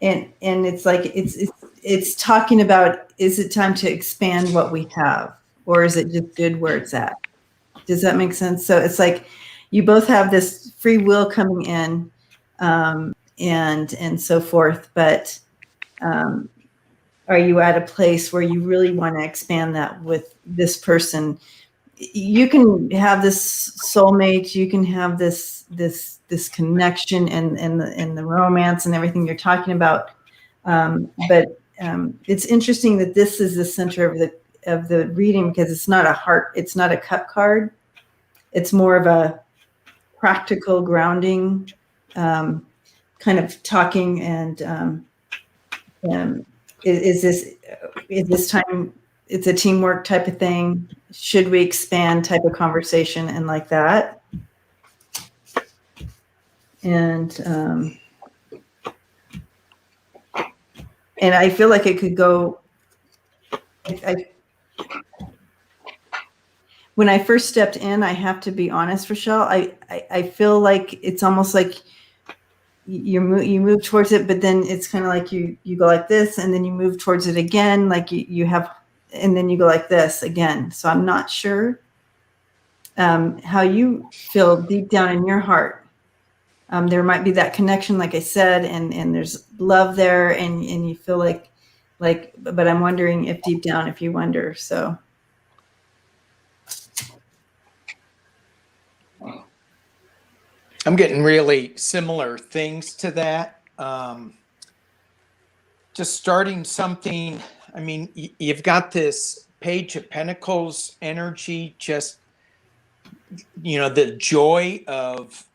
And it's like it's talking about, is it time to expand what we have, or is it just good where it's at? Does that make sense? So it's like you both have this free will coming in, and so forth. But are you at a place where you really want to expand that with this person? You can have this soulmate, you can have this connection and the romance and everything you're talking about. But it's interesting that this is the center of the reading, because it's not a heart, it's not a cup card. It's more of a practical grounding, kind of talking and is this time, it's a teamwork type of thing. Should we expand type of conversation and like that? And I feel like it could go. When I first stepped in, I have to be honest, Rochelle. I feel like it's almost like you move towards it, but then it's kind of like you go like this, and then you move towards it again, like you have, and then you go like this again. So I'm not sure how you feel deep down in your heart. There might be that connection, like I said, and there's love there, and you feel like, but I'm wondering if deep down, if you wonder. So. I'm getting really similar things to that. Just starting something. I mean, you've got this Page of Pentacles energy, just, the joy of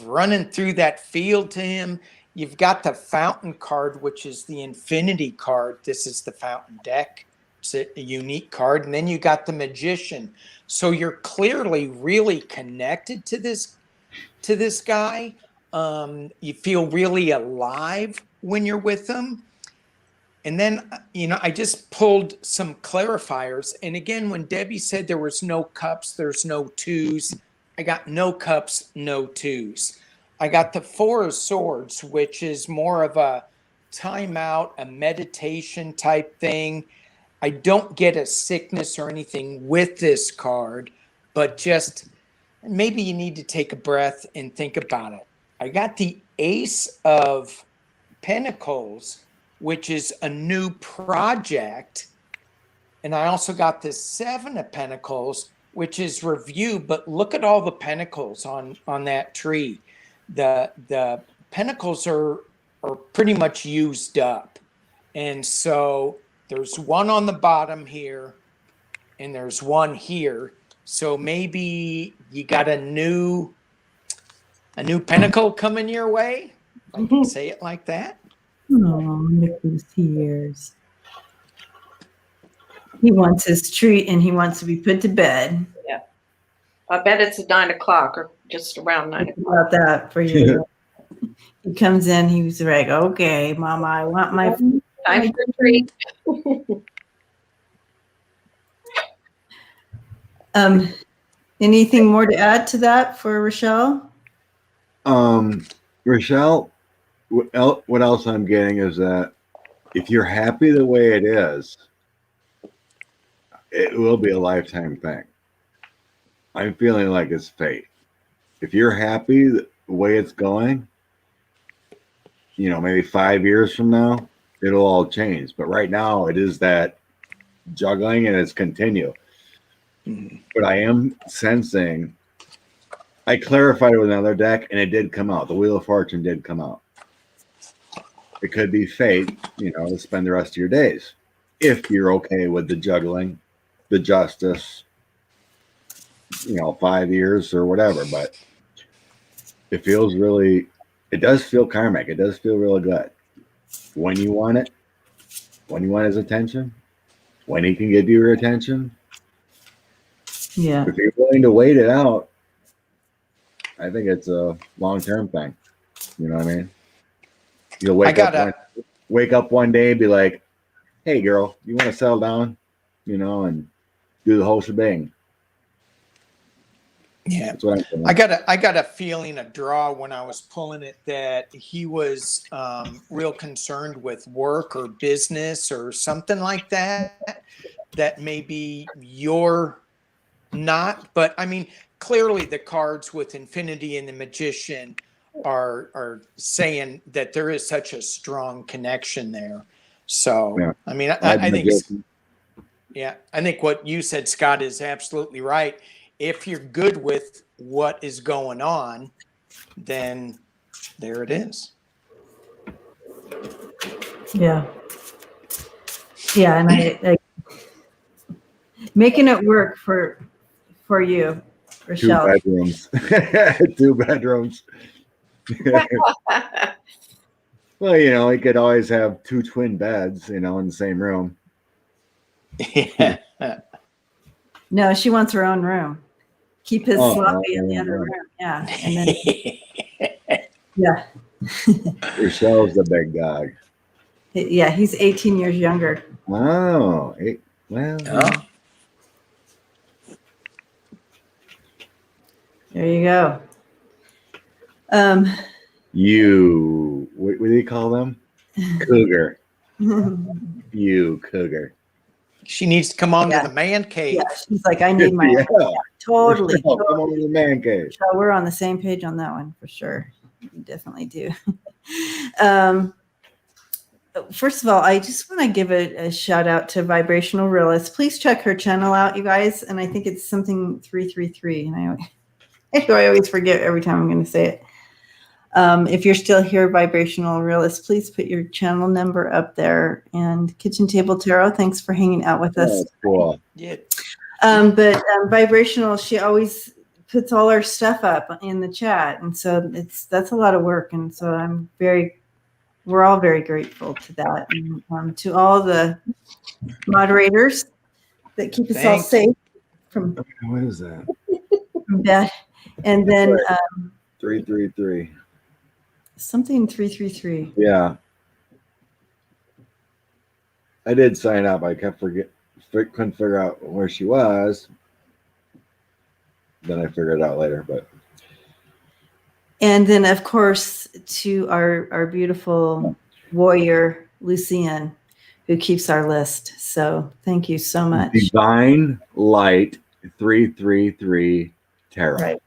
running through that field to him. You've got the Fountain card, which is the Infinity card. This is the Fountain deck. It's a unique card. And then you got the Magician. So you're clearly really connected to this guy. You feel really alive when you're with him. And then, I just pulled some clarifiers. And again, when Debbie said there was no cups, there's no twos, I got no cups, no twos. I got the Four of Swords, which is more of a timeout, a meditation type thing. I don't get a sickness or anything with this card, but just maybe you need to take a breath and think about it. I got the Ace of Pentacles, which is a new project. And I also got the Seven of Pentacles, which is review. But look at all the pentacles on that tree. The pentacles are pretty much used up. And so there's one on the bottom here, and there's one here. So maybe you got a new pentacle coming your way. If I can say it like that. Oh, Nicholas tears. He wants his treat and he wants to be put to bed. Yeah. I bet it's at 9 o'clock or just around 9 o'clock. About that for you. He comes in, he's like, okay, Mama, I want my Time for a treat. Anything more to add to that for Rochelle? Rochelle, what else I'm getting is that if you're happy the way it is, it will be a lifetime thing. I'm feeling like it's fate. If you're happy the way it's going, maybe 5 years from now, it'll all change. But right now, it is that juggling and it's continue. Mm-hmm. But I am sensing, I clarified it with another deck and it did come out. The Wheel of Fortune did come out. it could be fate, to spend the rest of your days. If you're okay with the juggling, the justice, 5 years or whatever. But it does feel karmic. It does feel really good. When you want it, when you want his attention, when he can give you your attention. Yeah. If you're willing to wait it out, I think it's a long-term thing. You know what I mean? You'll wake up one day and be like, "Hey, girl, you want to settle down?" And do the whole shebang. Yeah, that's what I'm saying. I got a feeling, a draw when I was pulling it, that he was real concerned with work or business or something like that. That maybe you're not, but I mean, clearly the cards with Infinity and the Magician are saying that there is such a strong connection there. So, yeah. I mean, I think, I think what you said, Scott, is absolutely right. If you're good with what is going on, then there it is. Yeah. Yeah. And I making it work for you, Rochelle. 2 bedrooms. 2 bedrooms. Well, he could always have 2 twin beds, in the same room. Yeah. No, she wants her own room. Keep his sloppy in the other room. Yeah. And then, yeah. Rochelle's the big dog. Yeah, he's 18 years younger. Oh, well. Oh. There you go. What do you call them? Cougar. You cougar. She needs to come on to the man cave. Yeah, she's like, I need my totally. Come on to the man cave. So we're on the same page on that one for sure. We definitely do. First of all, I just want to give a shout out to Vibrational Realist. Please check her channel out, you guys. And I think it's something 333. And I always forget every time I'm going to say it. If you're still here, Vibrational Realist, please put your channel number up there. And Kitchen Table Tarot, thanks for hanging out with us. Cool. Yeah. But Vibrational, she always puts all our stuff up in the chat. And so that's a lot of work. And so we're all very grateful to that. And to all the moderators that keep us all safe from what is that? From bad. And then 333. Something 333. Yeah. I did sign up. I couldn't figure out where she was. Then I figured it out later, but. And then, of course, to our beautiful warrior, Lucienne, who keeps our list. So thank you so much. Divine Light 333 Tarot.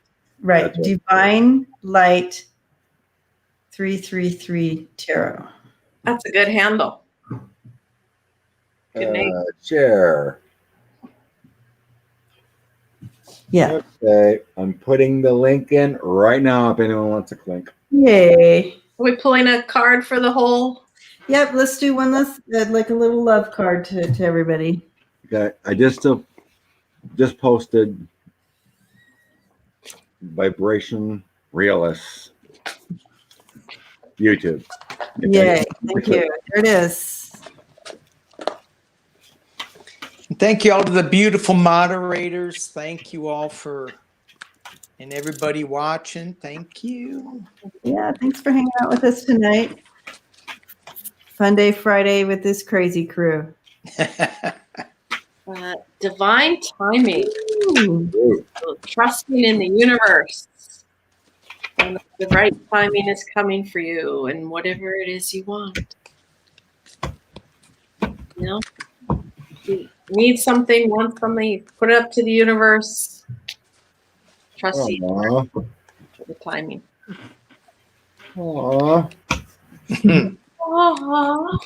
Right. Divine Light 333 Tarot. That's a good handle. Good name. Chair. Yeah. Okay. I'm putting the link in right now if anyone wants to click. Yay. Are we pulling a card for the whole? Yep. Let's do one last, like a little love card to everybody. Okay. I just posted Vibration Realist YouTube. Yay. Thank you. There it is. Thank you all to the beautiful moderators. Thank you all and everybody watching. Thank you. Yeah, thanks for hanging out with us tonight. Fun day Friday with this crazy crew. Divine timing. Ooh. Trusting in the universe. And the right timing is coming for you and whatever it is you want. You need something, want something, put it up to the universe. Trust you for the timing. Aww. Aww.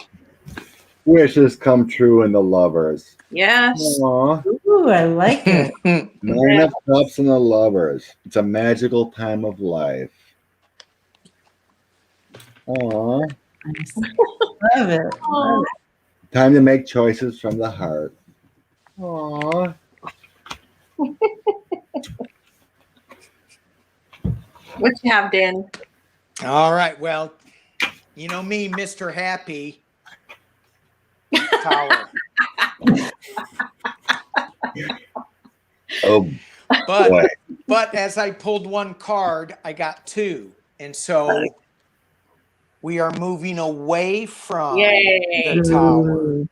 Wishes come true in the lovers. Yes. Aww. Ooh, I like it. 9 of Cups and the lovers. It's a magical time of life. Aww. Nice. Love it. Love it. Time to make choices from the heart. Aww. What you have, Dan? All right. Well, you know me, Mr. Happy. Tower. Oh, But boy. but as I pulled one card, I got two. And so we are moving away from Yay. the tower.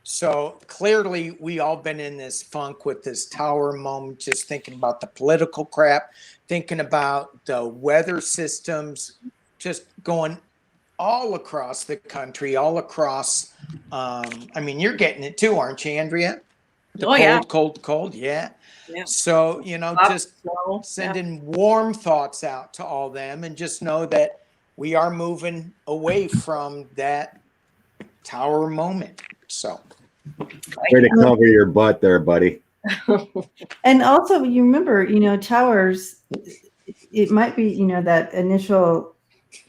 So clearly we all been in this funk with this tower moment, just thinking about the political crap, thinking about the weather systems, just going all across the country, all across. I mean, you're getting it too, aren't you, Andrea? The Oh, yeah. cold. Yeah. Yeah. So, you know, Up, just slow. sending warm thoughts out to all them, and just know that we are moving away from that tower moment. So Way to cover your butt there, buddy. And also, you remember, you know, towers, it might be, you know, that initial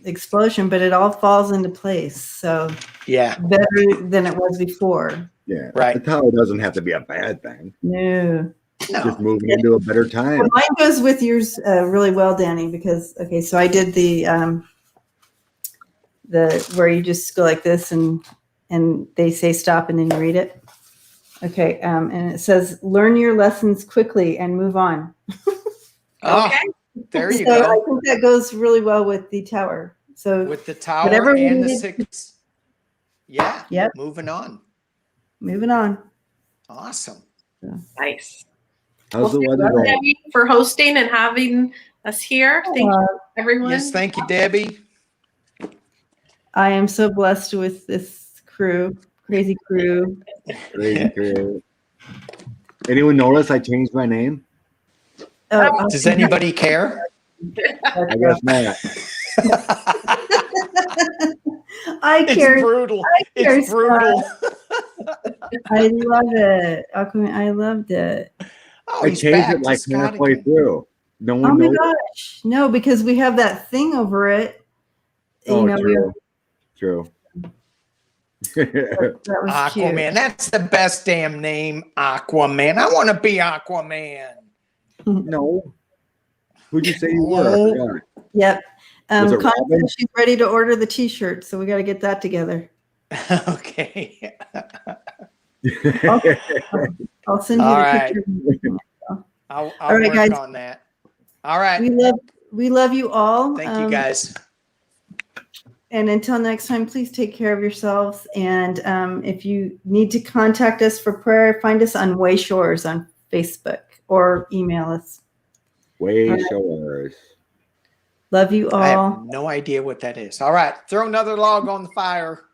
explosion, but it all falls into place. So yeah, better than it was before. Yeah. Right. The tower doesn't have to be a bad thing. No. Just moving into a better time. Well, mine goes with yours really well, Danny, because, okay, so I did the where you just go like this and they say stop and then you read it. Okay, and it says, learn your lessons quickly and move on. Oh, Okay. there you So I go. think that goes really well with the tower. So With the tower whatever we and the needed- 6. Yeah. Yep. Moving on. moving on. Awesome. Nice. How's the Well, weather thank you, going? Debbie, for hosting and having us here. Thank you, everyone. Yes, thank you, Debbie. I am so blessed with this crew, crazy crew. Great. Anyone notice I changed my name? Oh, Does anybody care? I guess not. I It's care. brutal. care, It's brutal. I love it. Aquaman, I loved it. Oh, I he's changed back it to like Scott halfway again. through. No Oh one my knows. gosh. No, because we have that thing over it. Oh, You know, true. that was cute. Aquaman. That's the best damn name, Aquaman. I want to be Aquaman. No. Who'd you say you were? I forgot. Yep. Was it Connie Robin? said she's ready to order the t-shirt, so we got to get that together. Okay. I'll send you All the right. picture. I'll All right, work guys. on that. All right. We love you all. Thank you, guys. And until next time, please take care of yourselves. And if you need to contact us for prayer, find us on Way Shores on Facebook or email us. Way Shores. Love you I all. have no idea what that is. All right. Throw another log on the fire.